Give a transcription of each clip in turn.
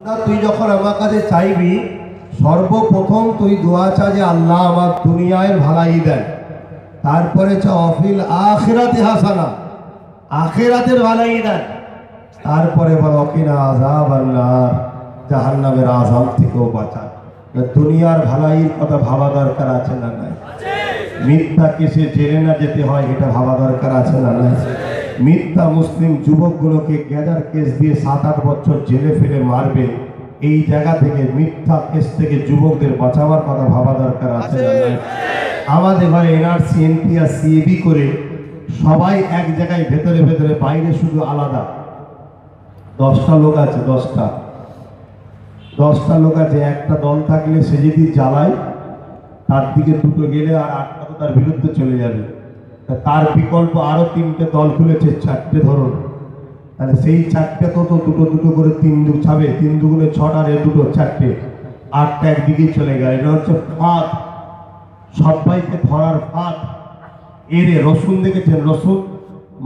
না তুই যখন আমার কাছে চাইবি সর্বপ্রথম তুই দোয়া চা যে আল্লাহ আমার দুনিয়ায় ভালাই দেন, তারপরে চা অফিল আখিরাতে হাসানা, আখিরাতের ভালাই দেন, তারপরে বল অকিনা আযাবান নার, জাহান্নামের আযাব থেকেও বাঁচান। দুনিয়ার ভালাইয়ের কথা ভাবা দরকার আছে না নাই? মিথ্যা কেসে জেলে না যেতে হয় এটা ভাবা দরকার আছে না নাই? মিথ্যা মুসলিম যুবকগুলোকে গ্যাদার কেস দিয়ে 7-8 বছর জেলে ফেলে মারবে, এই জায়গা থেকে মিথ্যা কেস থেকে যুবকদের বাঁচাবার কথা ভাবা দরকার আছে না নাই? আমাদের ঘরে এনআরসি এনপিআর সিএবি করে সবাই এক জায়গায় ভেতরে ভেতরে, বাইরে শুধু আলাদা। 10টা লোক আছে, 10টা লোক আছে। একটা দল থাকলে সে যদি জ্বালায় তার দিকে দুটো গেলে আর 8টা তো তার বিরুদ্ধে চলে যাবে। তার বিকল্প আরো 3টে দল খুলেছে, 4টে ধরুন, তাহলে সেই 4টে তো দুটো দুটো করে 3 দু ছাবে, 3 দুগুণে 6 আর 2 4টে, 8টা একদিকেই চলে গেল। এটা হচ্ছে ফাঁদ, সবাইকে ধরার ফাঁদ। এর রসুন দেখেছেন? রসুন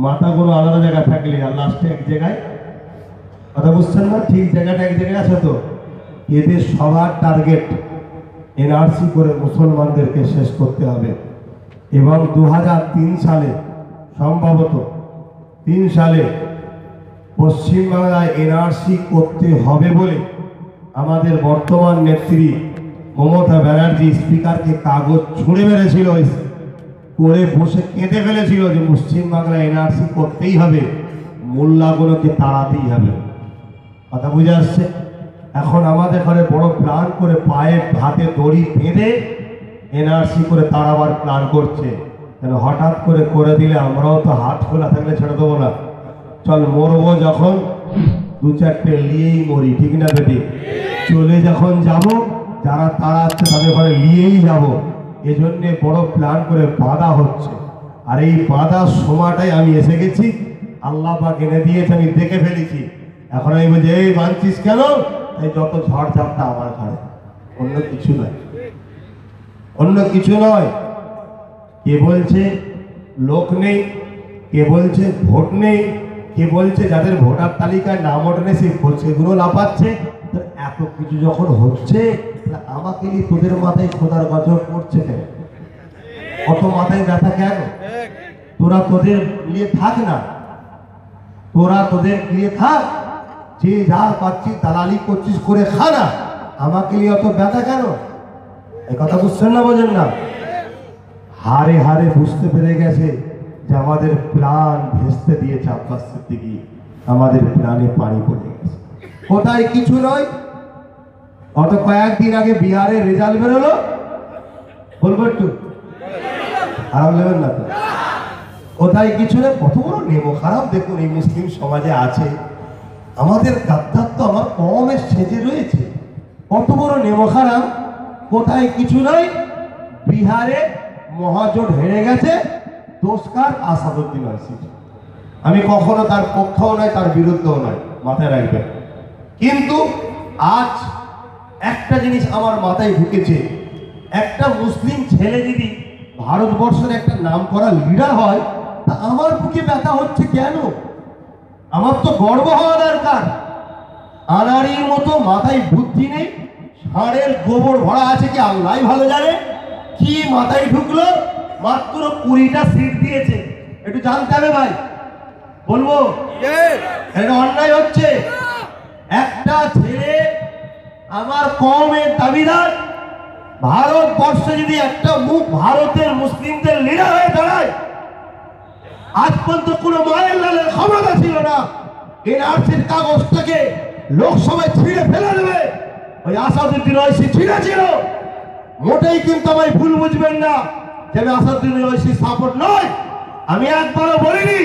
মাথাগুলো আলাদা জায়গায় থাকলে আর লাস্টে এক জায়গায়, কথা বুঝছেন না? ঠিক জায়গাটা এক জায়গায় আছে তো। এদের সবার টার্গেট এনআরসি করে মুসলমানদেরকে শেষ করতে হবে। এবং 2003 সালে, সম্ভবত 3 সালে পশ্চিমবাংলায় এনআরসি করতে হবে বলে আমাদের বর্তমান নেত্রী মমতা ব্যানার্জি স্পিকারকে কাগজ ছুঁড়ে মেরেছিল, করে বসে কেঁদে ফেলেছিল যে পশ্চিমবাংলায় এনআরসি করতেই হবে, মোল্লাগুলোকে তাড়াতেই হবে। কথা বুঝে আসছে? এখন আমাদের ঘরে বড় প্ল্যান করে পায়ে হাতে দড়ি বেঁধে এনআরসি করে তাড়াবার প্ল্যান করছে। কেন হঠাৎ করে দিলে আমরাও তো হাত খোলা থাকলে ছেড়ে দেবো না। চল মরবো যখন 2-4টে নিয়েই মরি, ঠিক না বেটি? চলে যখন যাব, যারা তাড়াচ্ছে তাদের ঘরে নিয়েই যাব। এজন্যে বড় প্ল্যান করে বাধা হচ্ছে। আর এই বাধার সময়টাই আমি এসে গেছি, আল্লাহ পাক এনে দিয়েছে, আমি দেখে ফেলেছি। এখন আমি বলছি এই মানছিস কেন? এই যত ঝড় ঝাপটা আমার ঘরে, অন্য কিছু নয়, অন্য কিছু নয়। কে বলছে লোক নেই, কে বলছে ভোট নেই, কে বলছে যাদের ভোটার তালিকায় নাম ওঠে সেগুলো লাফাচ্ছে। এত কিছু যখন হচ্ছে, আমাকে নিয়ে তোদের মাথায় খোদার গজব করছে কেন? অত মাথায় ব্যথা কেন? তোরা তোদের নিয়ে থাক না, তোরা তোদের নিয়ে থাক, যে যা পাচ্ছিস দালালি করছিস করে খা না, আমাকে নিয়ে অত ব্যথা কেন? এই কথা বুঝছেন না? বোঝেন না? হারে হারে বুঝতে পেরে গেছে যে আমাদের প্ল্যান ভেস্তে দিয়েছে আব্বাস সিদ্দিকী, আমাদের প্ল্যানে পানি পড়ে গেছে। কোথায় কিছু নয়। অত কয়েকদিন আগে বিহারের রেজাল্ট বেরোলো, বলবো একটু খারাপ নেবেন না তো? কোথায় কিছু নেই। কত বড় নেমো খারাপ দেখুন এই মুসলিম সমাজে আছে। আমাদের গাদ্দার তো আমার কমের সেজে রয়েছে। কত বড় নেমো খারাপ। কোথায় কিছু নয়, বিহারে মহাজোট হেরে গেছে, দোষকার আসাদুদ্দিন ওয়াইসি। আমি কখনো তার পক্ষেও নয়, তার বিরুদ্ধেও নয়, মাথায় রাখবেন। কিন্তু আজ একটা জিনিস আমার মাথায় ঢুকেছে, একটা মুসলিম ছেলে যদি ভারতবর্ষের একটা নাম করা লিডার হয়, তা আমার বুকে ব্যথা হচ্ছে কেন? আমার তো গর্ব হওয়া দরকার। আনাড়ির মতো মাথায় বুদ্ধি নেই, ষাঁড়ের গোবর ভরা আছে কি আল্লাহ ভালো জানে। কি মাথায় ঢুকলো? মাত্র 20টা সিট দিয়েছে। একটু জানতে হবে ভাই, বলবো এটা অন্যায় হচ্ছে। একটা ছেলে আমার কমের দাবিদার, ভারতবর্ষে যদি একটা মুখ ভারতের মুসলিমদের লিডার হয়ে দাঁড়ায়, আজ পর্যন্ত কোন মায়ের লালের ক্ষমতা ছিল না এনআরসির কাগজটাকে লোকসভায় ছিঁড়ে ফেলে দেবে। ওই আসাদুদ্দিন ওয়াইসি ছিঁড়েছিল। মোটেই কিন্তু আমায় ভুল বুঝবেন না যে আমি আসাদুদ্দিন ওয়াইসি সাপোর্ট নয়। আমি একবারও বলিনি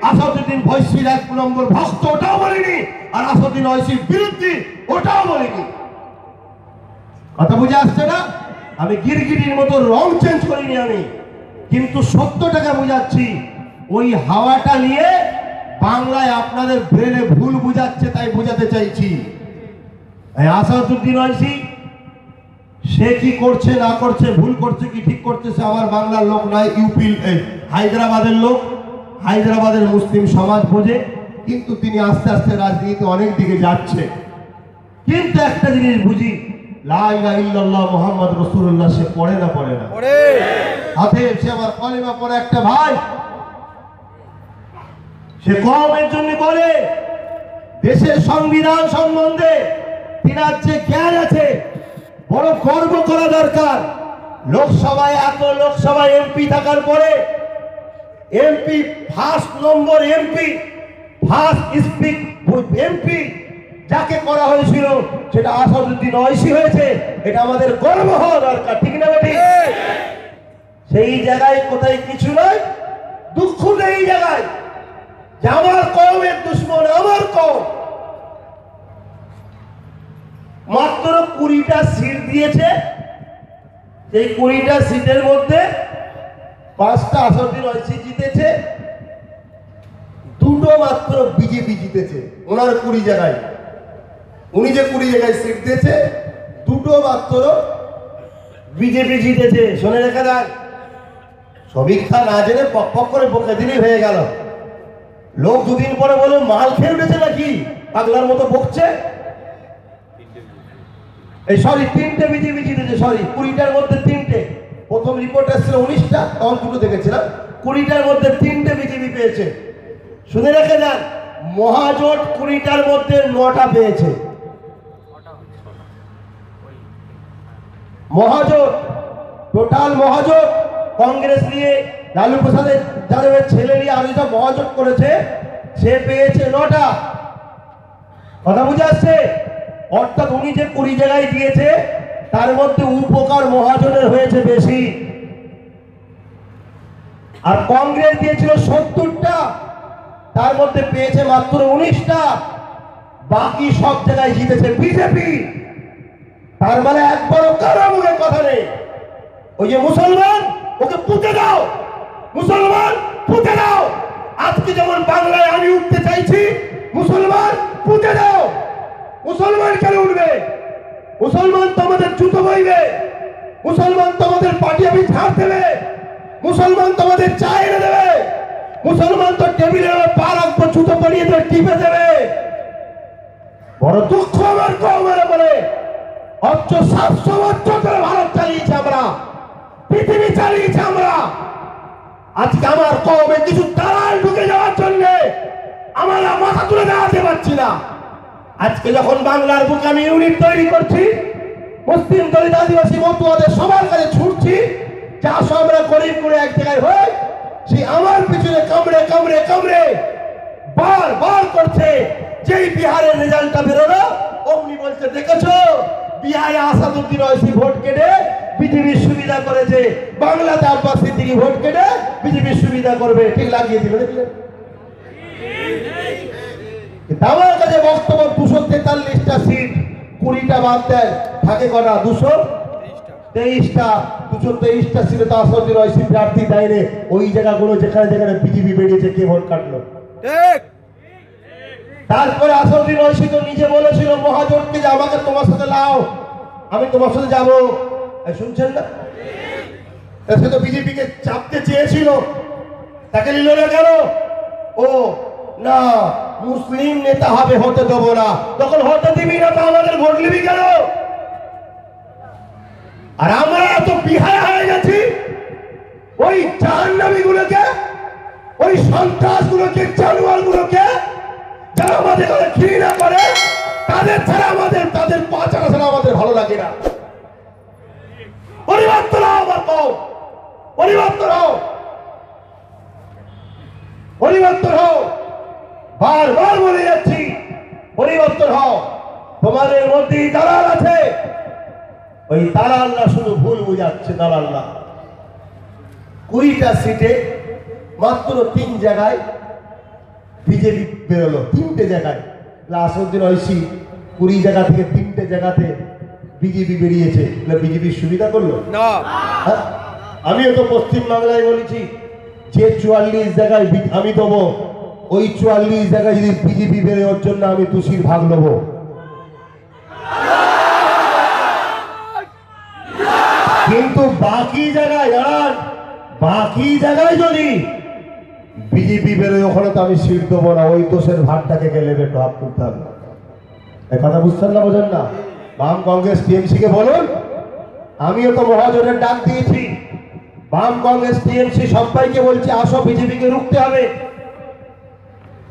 আসাদুদ্দিন ওয়াইসির 1 নম্বর ভক্ত, ওটাও বলিনি। আর আসাদুদ্দিন ওয়াইসির বিরুদ্ধে, ওটাও বলিনি। কথা বুঝে আসছে না? আমি গিরগিটির মতো রং চেঞ্জ করিনি আমি, কিন্তু সত্যটাকে বুঝাচ্ছি। ওই হাওয়াটা নিয়ে বাংলায় আপনাদের ব্রেনে ভুল বুঝাচ্ছে, তাই বুঝাতে চাইছি। আসাদুদ্দিন ওয়াইসি সে কি করছে না করছে, ভুল করছে কি ঠিক করছে, সে আমার বাংলার লোক নয়, ইউপি হায়দ্রাবাদের লোক, হায়দ্রাবাদের মুসলিম সমাজ বোঝে। কিন্তু তিনি আস্তে আস্তে রাজনীতি অনেক দিকে যাচ্ছে। কিন্তু একটা জিনিস বুঝি, লা ইলাহা ইল্লাল্লাহ মুহাম্মদ রাসূলুল্লাহ সে পড়ে না হাতে সে আমার কলেমা পড়ে একটা ভাই, সে কওমের জন্য বলে দেশের সংবিধান সম্বন্ধে তিনার যে জ্ঞান আছে বড় গর্ব করা দরকার। লোকসভায় লোকসভায় এমপি থাকার পরে এমপি ফার্স্ট নম্বর এমপি যাকে করা হয়েছিল সেটা আসাদুদ্দিন ওয়াইসি হয়েছে। এটা আমাদের গর্ব হওয়া দরকার, ঠিক না বেটি? সেই জায়গায় কোথায় কিছু নয়, দুঃখ নেই এই জায়গায় যে আমার কওমের দুশ্মন আমার কওম। মাত্র 20টা সিট দিয়েছে, সেই 20টা সিটের মধ্যে 5টা আসাদুদ্দিন ওয়াইসি জিতেছে, 2টো মাত্র বিজেপি জিতেছে। ওনার 20 জায়গায়, উনি যে 20 জায়গায় সিট দিয়েছে 2টো মাত্র বিজেপি জিতেছে। শুনে রেখে দেন, সমীক্ষা না জেনে পক করে বকে দিলেই হয়ে গেল। লোক দুদিন পরে বলে মাল খেয়ে উঠেছে নাকি, পাগলার মতো বকছে। এই সরি 3টে বিজেপি জিতেছে, সরি 20টার মধ্যে 3টে। প্রথম রিপোর্ট আসছিল 19টা, তখন 2টো দেখেছিলাম। 20টার মধ্যে 3টে বিজেপি পেয়েছে। শুনে রেখে যান, মহাজোট 20টার মধ্যে 9টা পেয়েছে। মহাজোট, টোটাল মহাজোট কংগ্রেস নিয়ে লালু প্রসাদ যাদবের ছেলে নিয়ে আর যেটা মহাজোট করেছে সে পেয়েছে 9টা। কথা বুঝে আসছে? অর্থাৎ উনি যে 20 জায়গায় দিয়েছে তার মধ্যে উপকার মহাজনের হয়েছে বেশি। আর কংগ্রেস দিয়েছিল 70টা, তার মধ্যে পেয়েছে মাত্র 19টা। বাকি সব জায়গায় জিতেছে বিজেপি। তার মানে একবারও কারো মুখে কথা নেই ওই যে মুসলমান ওকে পুঁতে দাও, মুসলমান পুঁতে দাও। আজকে যেমন বাংলায় আমি উঠতে চাইছি, মুসলমান পুঁতে দাও। মুসলমান কেন উঠবে? মুসলমান তো আমাদের জুতো বইবে, মুসলমান তো আমাদের পার্টি আমি ছাড় দেবে, মুসলমান তো আমাদের চা এনে দেবে, মুসলমান তো টেবিলের পা রাখবো জুতো পরিয়ে দেবে, টিপে দেবে। বড় দুঃখ আমার কওমের বলে, অথচ 700 বছর ধরে ভারত চালিয়েছে আমরা, পৃথিবী চালিয়েছে আমরা। আজকে আমার কওমে কিছু দালাল ঢুকে যাওয়ার জন্য আমরা মাথা তুলে দাঁড়াতে পারছি না। আজকে যখন বাংলার বুকে আমি ইউনিট তৈরি করছি, মুসলিম দলিত আদিবাসী মতুয়াদের সবার কাছে ছুটছি, যা আসো আমরা গরিব করে এক জায়গায় হই, সেই আমার পিছনে কামড়ে কামড়ে কামড়ে বার করছে। যেই বিহারের রেজাল্টটা বেরোলো অমনি বলছে, দেখেছো বিহারে আসাদুদ্দিন ওয়াইসি ভোট কেটে বিজেপির সুবিধা করেছে, বাংলাতে আব্বাস সিদ্দিকী ভোট কেটে বিজেপির সুবিধা করবে। ঠিক লাগিয়ে দিল, দেখলেন? আমার কাছে বক্তব্য 243টা সিট, 20টা বাদ দেয়, থাকে কটা? 223টা। 223টা সিটে তো আসাদুদ্দিন ওয়াইসি প্রার্থী দেয়নি। ওই জায়গাগুলো যেখানে যেখানে বিজেপি বেরিয়েছে কে ভোট কাটলো? ঠিক। তারপরে আসাদুদ্দিন ওয়াইসি তো নিজে বলেছিল মহাজোটকে যে আমাকে তোমার সাথে লাও, আমি তোমার সাথে যাবো। শুনছেন না? সে তো বিজেপিকে চাপতে চেয়েছিল, তাকে নিল না কেন? ও না, মুসলিম নেতা হবে, হতে দেবো না। তখন হতে দিবি না তো আমাদের ভোট নিবি কেন? আর আমরা তো বিহায় হয়ে গেছি ওই জাহান্নামী গুলোকে, ওই সন্ত্রাস গুলোকে, জানোয়ার গুলোকে, যারা আমাদের ঘৃণা করে, তাদের ছাড়া তাদের পাচারা ছাড়া আমাদের ভালো লাগে না। পরিবর্তন হও আমার কওম, পরিবর্তন হও, পরিবর্তন হও। বারবার বলে যাচ্ছি পরিবর্তন হও। তোমাদের মধ্যেই দালাল আছে, ওই দালালরা শুধু ভুল বুঝাচ্ছে। দালালরা 20টা সিটে মাত্র 3 জায়গায় বিজেপি বেরোলো, 3টে জায়গায়। আসাদুদ্দিন ওয়াইসি 20 জায়গা থেকে 3টে জায়গাতে বিজেপি বেরিয়েছে। বিজেপির সুবিধা করলো না। আমিও তো পশ্চিম বাংলায় বলেছি যে 44 জায়গায় আমি দেবো, ওই 44 জায়গায় যদি বিজেপি বেড়ে, ওর জন্য আমি তুষির ভাগ নেবো। কিন্তু বাকি জায়গায় যদি বিজেপি বেরোয়, ওখানে তো আমি সিট দেবো না। ওই দোষের ভাগটাকে গেলে ভাগ করতে হবে। এই কথা বুঝছেন না, বোঝেন না? বাম কংগ্রেস টিএমসি কে বলুন, আমিও তো মহাজনের ডাক দিয়েছি। বাম কংগ্রেস টিএমসি সবাইকে বলছি, আসো বিজেপিকে রুখতে হবে।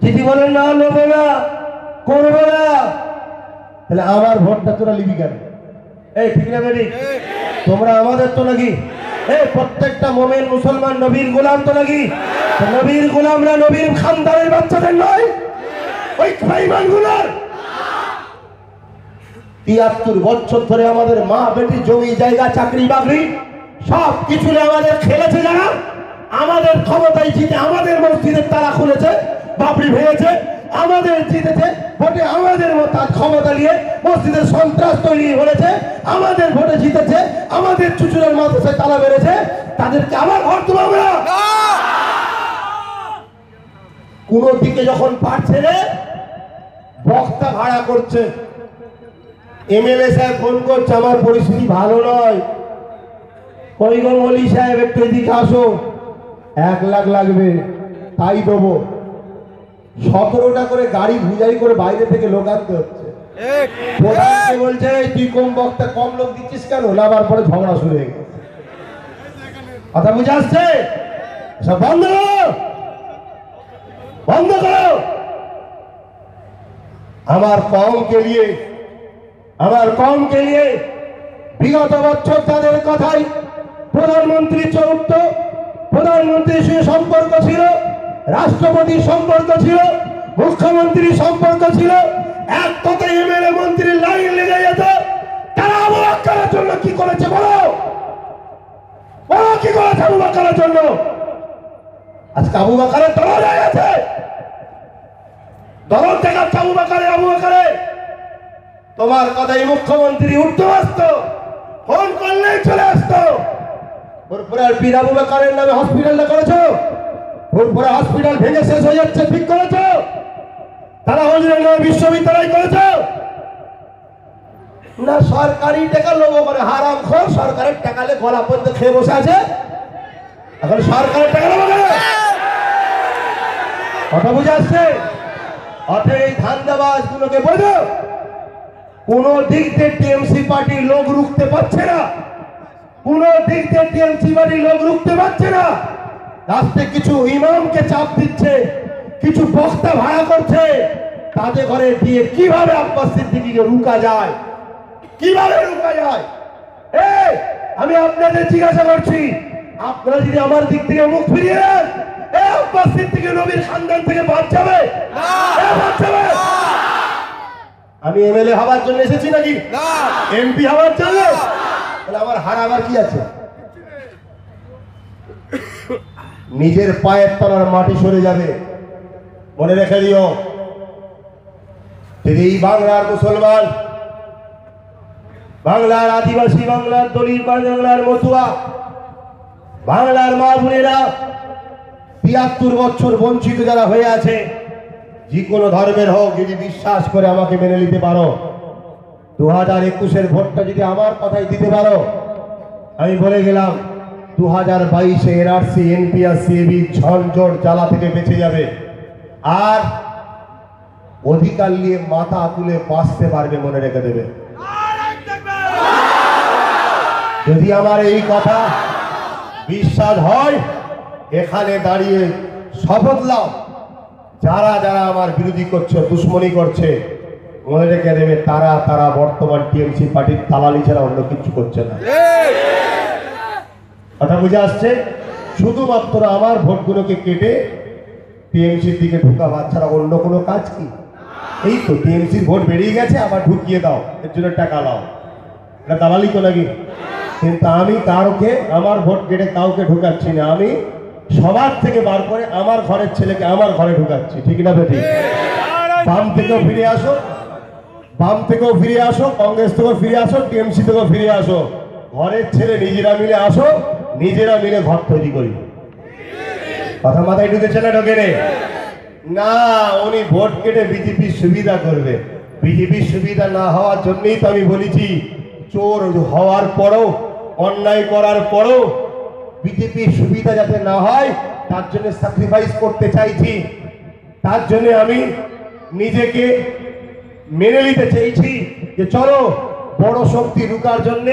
যদি বলেন না নেবো না, করবো না, তাহলে আমার ভোটটা তোরা লিবি কেন? এই ঠিক না বেটি? তোমরা আমাদের তো নাকি এই প্রত্যেকটা মোমেন মুসলমান নবীর গোলাম তো নাকি? নবীর গোলামরা নবীর খানদানের বাচ্চাদের নয়, ওই বেঈমানগুলোর। ৭৩ বছর ধরে আমাদের মা বেটি জমি জায়গা চাকরি বাকরি সব কিছু আমাদের খেলেছে যারা, আমাদের ক্ষমতায় জিতে আমাদের মসজিদের তালা খুলেছে, বাবরি ভেঙেছে, আমাদের জিতেছে ভোটে, আমাদের ক্ষমতা নিয়ে মসজিদের সন্ত্রাস তৈরি হয়েছে, আমাদের ভোটে জিতেছে, আমাদের চুচুরের মাদ্রাসায় তালা বেড়েছে, তাদেরকে আবার ভোট দেবো আমরা? কোন দিকে যখন পারছে রে বক্তা ভাড়া করছে, এমএলএ সাহেব ফোন করছে, আমার পরিস্থিতি ভালো নয়, কই গো মলি সাহেব একটু এদিকে আসো, 1 লাখ লাগবে, তাই দেবো। 17টা করে গাড়ি ভুজাই করে বাইরে থেকে লোক আনতে হচ্ছে। প্রধানকে বলছে তুই কম বক্তা কম লোক দিচ্ছিস কেন? নামার পরে ঝগড়া শুরু হয়ে গেছে। কথা বুঝে আসছে? সব বন্ধ করো, বন্ধ করো। আমার কমকে নিয়ে বিগত বছর তাদের কথাই প্রধানমন্ত্রী চৌত্ব, প্রধানমন্ত্রীর সঙ্গে সম্পর্ক ছিল, রাষ্ট্রপতির সম্পর্ক ছিল, মুখ্যমন্ত্রীর সম্পর্ক ছিল, এক কথায় এমএলএ মন্ত্রীর লাইন লেগে যেত। তারা আবু বকরের জন্য কি করেছে বলো, বলো কি করেছে আবু বকরের জন্য? আজকে আবু বকরের দরদ হয়ে গেছে, দরদ দেখাচ্ছে আবু বকরে। তোমার কথাই মুখ্যমন্ত্রী উঠতে আসতো, ফোন করলেই চলে আসতো। ফুরফুরার পীর আবু বকরের নামে হসপিটালটা করেছো, ফুরফুরা হসপিটাল ভেঙে শেষ হয়ে যাচ্ছে, ঠিক করেছো? তারা হজরত নবী বিশ্ববিদ্যালয় করেছো না? সরকারি টাকা লোভ করে হারাম খোর, সরকারের টাকালে গলা পর্যন্ত খেয়ে বসে আছে, এখন সরকারের টাকা লোভ করে। কথা বুঝে আসছে? অতএব এই ধান্দাবাজ গুলোকে বোঝো, কোন দিক দিয়ে টিএমসি পার্টির লোক রুখতে পারছে না, কোন দিক দিয়ে টিএমসি পার্টির লোক রুখতে পারছে না। রাস্তায় কিছু ইমামকে চাপ দিচ্ছে, কিছু বক্তা ভাড়া করছে, তাদের ঘরে দিয়ে কিভাবে আব্বাস সিদ্দিকীকে রুকা যায়, কিভাবে রুকা যায়। এই আমি আপনাদের জিজ্ঞাসা করছি, আপনারা যদি আমার দিক থেকে মুখ ফিরিয়ে নেন, এই আব্বাস সিদ্দিকী নবীর খানদান থেকে বাদ যাবে না? বাদ যাবে? আমি এমএলএ হওয়ার জন্য এসেছি নাকি এমপি হওয়ার জন্য? তাহলে আমার হারাবার কি আছে? নিজের পায়ের তলার মাটি সরে যাবে, মনে রেখে দিও। যদি এই বাংলার মুসলমান, বাংলার আদিবাসী, বাংলার দলিত, বাংলার মতুয়া, বাংলার মা বোনেরা ৭৩ বছর বঞ্চিত যারা হয়ে আছে, যে কোনো ধর্মের হোক, যদি বিশ্বাস করে আমাকে মেনে নিতে পারো, 2021-এর ভোটটা যদি আমার কথাই দিতে পারো, আমি বলে গেলাম 2022-এ এনআরসি, এনপিআর, সিএবি ঝঞ্ঝট জ্বালা থেকে বেঁচে যাবে, আর অধিকার নিয়ে মাথা তুলে বাঁচতে পারবে, মনে রেখে দেবে। যদি আমার এই কথা বিশ্বাস হয়, এখানে দাঁড়িয়ে শপথ নাও, যারা যারা আমার বিরোধী করছে, দুশ্মনী করছে, মনে রেখে দেবে তারা বর্তমান টিএমসি পার্টির দালালি ছাড়া অন্য কিছু করছে না। কথা বুঝে আসছে? শুধুমাত্র আমার ভোটগুলোকে কেটে টিএমসির দিকে ঢুকাবার ছাড়া অন্য কোনো কাজ কি? এই তো টিএমসির ভোট বেরিয়ে গেছে, আবার ঢুকিয়ে দাও, এর জন্য টাকা দাও, এটা দালালি তো নাকি? কিন্তু আমি কাউকে আমার ভোট কেটে কাউকে ঢুকাচ্ছি না, আমি সবার থেকে বার করে আমার ঘরের ছেলেকে আমার ঘরে ঢুকাচ্ছি, ঠিক না বেটি? বাম থেকেও ফিরে আসো, বাম থেকেও ফিরে আসো, কংগ্রেস থেকেও ফিরে আসো, টিএমসি থেকেও ফিরে আসো, ঘরের ছেলে নিজেরা মিলে আসো, নিজেরা মিলে ঘর তৈরি করি। কথা মাথায় ঢুকেছে না ঢোকে না? উনি ভোট কেটে বিজেপির সুবিধা করবে, বিজেপির সুবিধা না হওয়ার জন্যই তো আমি বলেছি, চোর হওয়ার পরও, অন্যায় করার পরও বিজেপির সুবিধা যাতে না হয়, তার জন্য স্যাক্রিফাইস করতে চাইছি। তার জন্য আমি নিজেকে মেনে নিতে চেয়েছি যে চলো বড় শক্তি রুকার জন্য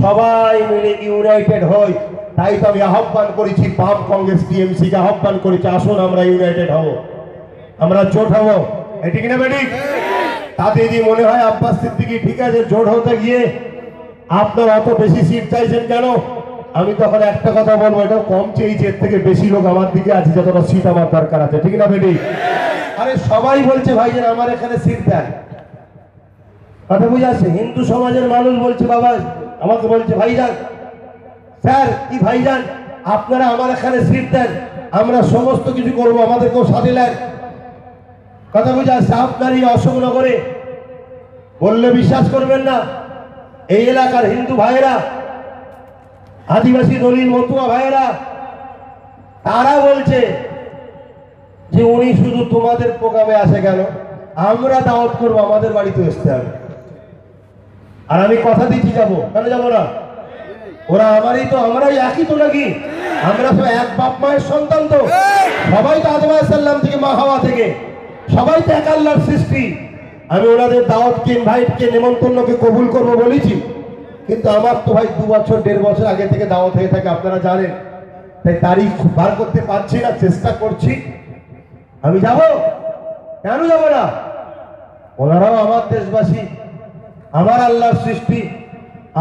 সবাই মিলে ইউনাইটেড হই। তাই তো আমি আহ্বান করেছি, বাম কংগ্রেস টিএমসি কে আহ্বান করেছি, আসুন আমরা ইউনাইটেড হব, আমরা জোট হব। এটি কিনা বেঠিক? তাতে যদি মনে হয় আব্বাস সিদ্দিকী ঠিক আছে, জোট হতে গিয়ে আপনার অত বেশি সিট চাইছেন কেন, আমি তখন একটা কথা বলবো, এটা কম চেয়েছি, এর থেকে বেশি লোক আমার দিকে আছে, যতটা সিট আমার দরকার আছে। ঠিক না বেঠিক? আরে সবাই বলছে ভাইজান আমার এখানে সিট দেন, কথা বুঝে আসছে। হিন্দু সমাজের মানুষ বলছে, বাবা আমাকে বলছে ভাইজান, স্যার কি ভাইজান আপনারা আমার এখানে সিট দেন, আমরা সমস্ত কিছু করবো, আমাদেরকেও সাথে নেন। কথা বুঝে আসছে। আপনার এই অশোকনগরে বললে বিশ্বাস করবেন না, এই এলাকার হিন্দু ভাইয়েরা, আদিবাসী দলিল মতুয়া ভাইয়েরা, তারা বলছে যে উনি শুধু তোমাদের প্রোগ্রামে আসে কেন, আমরা দাওয়াত করবো, আমাদের বাড়িতে আসতে হবে। আর আমি কথা দিচ্ছি যাবো, কেন যাবো না? ওরা আমারই তো, আমরাই একই তো নাকি? আমরা তো এক বাপ মায়ের সন্তান, তো সবাই তো আদম আলাইহিস সালাম থেকে মা হাওয়া থেকে, সবাই তো এক আল্লাহর সৃষ্টি। আমি ওনাদের দাওয়াতকে, ইনভাইটকে, নেমন্তন্নকে কবুল করবো বলেছি, কিন্তু আমার তো ভাই 2 বছর 1.5 বছর আগে থেকে দাওয়াত হয়ে থাকে, আপনারা জানেন। তাই তারিখ বার করতে পারছি না, চেষ্টা করছি। আমি যাব, কেন যাব না? ওনারাও আমার দেশবাসী, আমার আল্লাহর সৃষ্টি,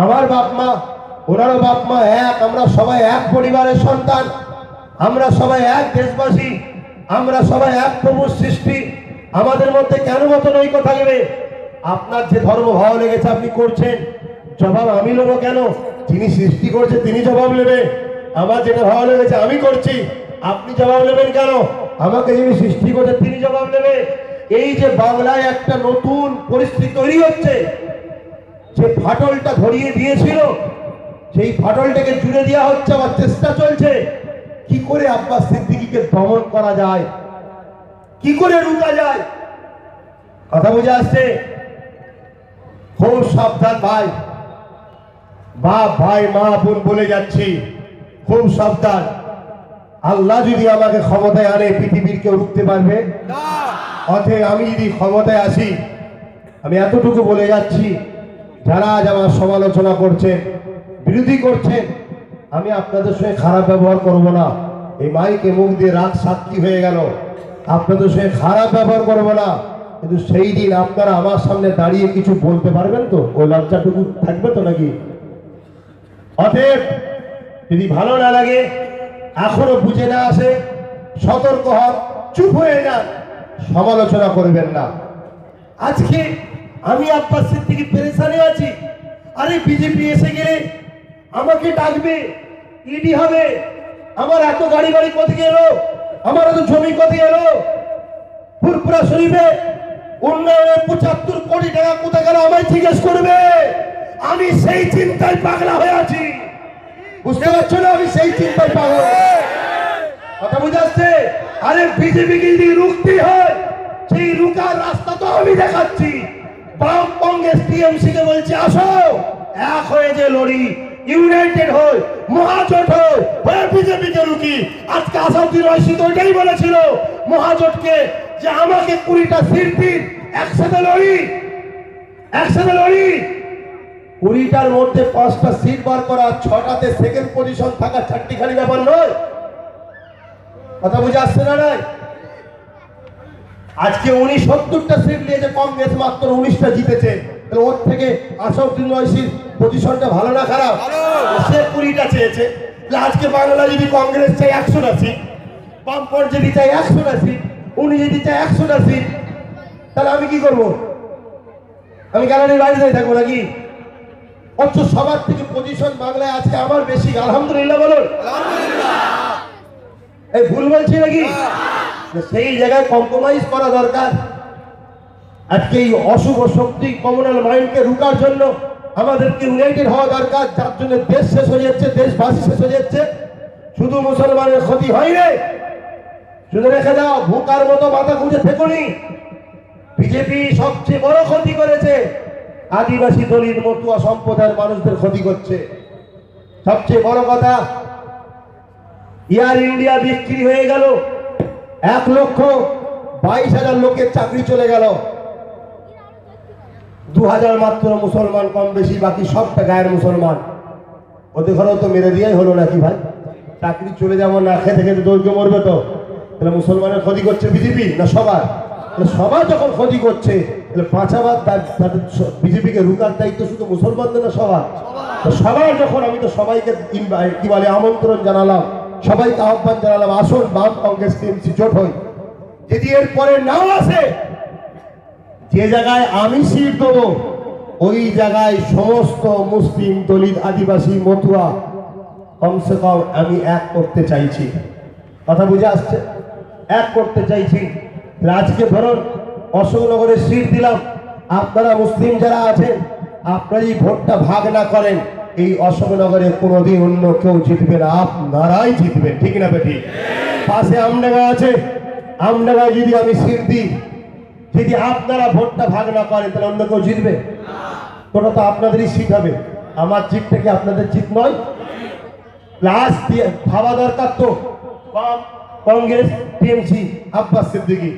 আমার বাপ মা, ওনারও বাপ মা এক, আমরা সবাই এক পরিবারের সন্তান, আমরা সবাই এক দেশবাসী, আমরা সবাই এক প্রভুর সৃষ্টি। আমাদের মধ্যে কেন মত নৈক্য থাকবে? আপনার যে ধর্ম ভালো লেগেছে আপনি করছেন, জবাব আমি নেবো কেন? যিনি সৃষ্টি করছে তিনি জবাব নেবে। আমার যেটা ভালো লেগেছে আমি করছি, আপনি জবাব নেবেন কেন? আমাকে যিনি সৃষ্টি করছে তিনি জবাব নেবে। এই যে বাংলায় একটা নতুন পরিস্থিতি তৈরি হচ্ছে, যে ফাটলটা ধরিয়ে দিয়েছিল, সেই ফাটলটাকে জুড়ে দেওয়া হচ্ছে, আমার চেষ্টা চলছে কি করে আব্বাস সিদ্দিকীকে দমন করা যায়, কি করে রুকা যায়। কথা বুঝে আসছে? খুব সাবধান ভাই, বাপ ভাই মা বোন বলে যাচ্ছি, খুব সাবধান। আল্লাহ যদি আমাকে ক্ষমতায় আনে, পৃথিবীর কেউ রুখতে পারবে না। অতএব আমি যদি ক্ষমতায় আসি, আমি এতটুকু বলে যাচ্ছি, যারা আজ আমার সমালোচনা করছেন, বিরোধী করছেন, আমি আপনাদের সঙ্গে খারাপ ব্যবহার করব না। এই মাইকে মুখ দিয়ে রাত সাক্ষী হয়ে গেল, আপনাদের সঙ্গে খারাপ ব্যবহার করব না। কিন্তু সেই দিন আপনারা আমার সামনে দাঁড়িয়ে কিছু বলতে পারবেন তো? ওই লজ্জাটুকু থাকবে তো নাকি? অতএব যদি ভালো না লাগে, এখনো বুঝে না আসে, সতর্ক হন, চুপ হয়ে যান, সমালোচনা করবেন না। আজকে আমি আব্বাস সিদ্দিকী পেরেশানি আছি। আরে বিজেপি এসে গেলে আমাকে ডাকবে, ইডি হবে, আমার এত গাড়ি বাড়ি কোথায় এলো, আমার এত জমি কোথায় এলো, ফুরপুরা শরীফে উন্নয়নের 75 কোটি টাকা কোথায় গেল আমায় জিজ্ঞেস করবে। আমি সেই চিন্তায় পাগলা হয়ে আছি, বুঝতে পারছো না? আমি সেই চিন্তায় পাগল। কথা বুঝে আসছে? আরে বিজেপিকে যদি রুখতে হয়, সেই রুকার রাস্তা তো আমি দেখাচ্ছি। বাম কংগ্রেস টিএমসি কে বলছি, আসো এক হয়ে যে লড়ি, ইউনাইটেড হই, মহাজোট হয়ে বিজেপিকে রুকি। আজকে আসাদুদ্দিন ওয়াইসি তো ওইটাই বলেছিল মহাজোটকে, যে আমাকে 20টা সিট দিন, একসাথে লড়ি, একসাথে লড়ি। 20টার মধ্যে 5টা সিট বার করা, 6টাতে সেকেন্ড পজিশন থাকা চারটিখানি ব্যাপার নয়। কথা বুঝে আসছে না? নাই আজকে 70টা সিট নিয়েছে কংগ্রেস, মাত্র 19টা জিতেছে। তাহলে ওর থেকে আসাদুদ্দিন ওয়াইসির পজিশনটা ভালো না খারাপ? সে 20টা চেয়েছে। আজকে বাংলা যদি কংগ্রেস চাই 100টা সিট, বামপন্থ যদি চাই 100টা সিট, উনি যদি চাই 100টা সিট, তাহলে আমি কি করবো? আমি গ্যালারির বাইরে যাই থাকবো নাকি? অথচ সবার থেকে পজিশন বাংলায় আজকে আমার বেশি। আলহামদুলিল্লাহ বলুন। এই ভুল বলছি নাকি? সেই জায়গায় কম্প্রোমাইজ করা দরকার। আজকে এই অশুভ শক্তি কমিউনাল মাইন্ডকে রুকার জন্য আমাদেরকে ইউনাইটেড হওয়া দরকার, যার জন্য দেশ শেষ হয়ে যাচ্ছে, দেশবাসী শেষ হয়ে যাচ্ছে। শুধু মুসলমানের ক্ষতি হয় রে, শুধু রেখে দাও, ভুকার মতো মাথা খুঁজে থেকোনি। বিজেপি সবচেয়ে বড় ক্ষতি করেছে, আদিবাসী দলিত মতুয়া সম্প্রদায়ের মানুষদের ক্ষতি করছে। সবচেয়ে বড় কথা, এয়ার ইন্ডিয়া বিক্রি হয়ে গেল, 1,22,000 লোকের চাকরি চলে গেল। 2000 মাত্র মুসলমান কম বেশি, বাকি সবটা গায়ের মুসলমান। ওদের ঘরেও তো মেরে দিয়েই হলো নাকি ভাই? চাকরি চলে যাবো না খেতে খেতে দৌড়কে মরবে তো। তাহলে মুসলমানের ক্ষতি করছে বিজেপি না সবার? সবার যখন ক্ষতি করছে তাহলে পাঁচাবার তাদের বিজেপিকে রুকার দায়িত্ব শুধু মুসলমানদের না সবার? সবার যখন আমি তো সবাইকে কি বলে আমন্ত্রণ জানালাম, সবাইকে আহ্বান জানালাম, আসুন বাম কংগ্রেস টিএমসি জোট হই। যদি এরপরে নাও আসে, যে জায়গায় আমি সিট দেবো ওই জায়গায় সমস্ত মুসলিম, দলিত, আদিবাসী, মতুয়া কমসে কম আমি এক করতে চাইছি। কথা বুঝে আসছে? এক করতে চাইছি। আজকে ধরুন অশোকনগরে সিট দিলাম, আপনারা মুসলিম যারা আছেন আপনারা এই ভোটটা ভাগ না করেন, এই অশোকনগরে কোনোদিন অন্য কেউ জিতবে না, আপনারাই জিতবেন। ঠিক না বেটি? পাশে আমডাঙ্গা আছে, আমডাঙ্গায় যদি আমি সিট দিই, যদি আপনারা ভোটটা ভাগ না করেন তাহলে অন্য কেউ জিতবে? ওটা তো আপনাদেরই সিট হবে। আমার জিতটা কি আপনাদের জিত নয়? লাস্ট ভাবা দরকার তো কংগ্রেস, টিএমসি, আব্বাস সিদ্দিকী,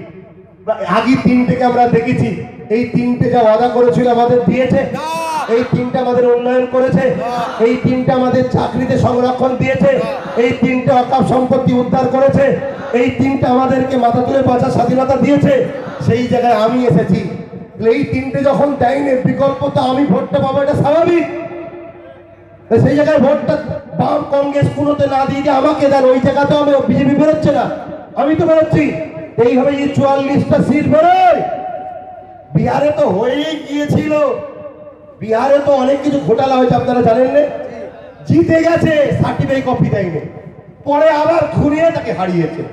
আগে তিনটেকে আমরা দেখেছি, এই তিনটে যা ওয়াদা করেছিল আমাদের দিয়েছে, এই তিনটা আমাদের উন্নয়ন করেছে, এই তিনটা আমাদের চাকরিতে সংরক্ষণ দিয়েছে, এই তিনটা অকাপ সম্পত্তি উদ্ধার করেছে, এই তিনটা আমাদেরকে মাথা তুলে বাঁচার স্বাধীনতা দিয়েছে। সেই জায়গায় আমি এসেছি। এই তিনটে যখন দেয়নি, বিকল্প তো আমি ভোটটা পাবো, এটা স্বাভাবিক। সেই জায়গায় ভোটটা বাম কংগ্রেস কোনোতে না দিয়ে আমাকে দেন, ওই জায়গাতেও আমি বিজেপি বেরোচ্ছে না, আমি তো বেরোচ্ছি। এইভাবে যে 44টা সিট বেরোয়, বিহারে তো হয়েই গিয়েছিল, বিহারে তো অনেক কিছু ঘোটালা হয়েছে আপনারা জানেন না? জিতে গেছে, সার্টিফিকেট কপি দেয়নি, পরে আবার ঘুরিয়ে তাকে হারিয়েছে।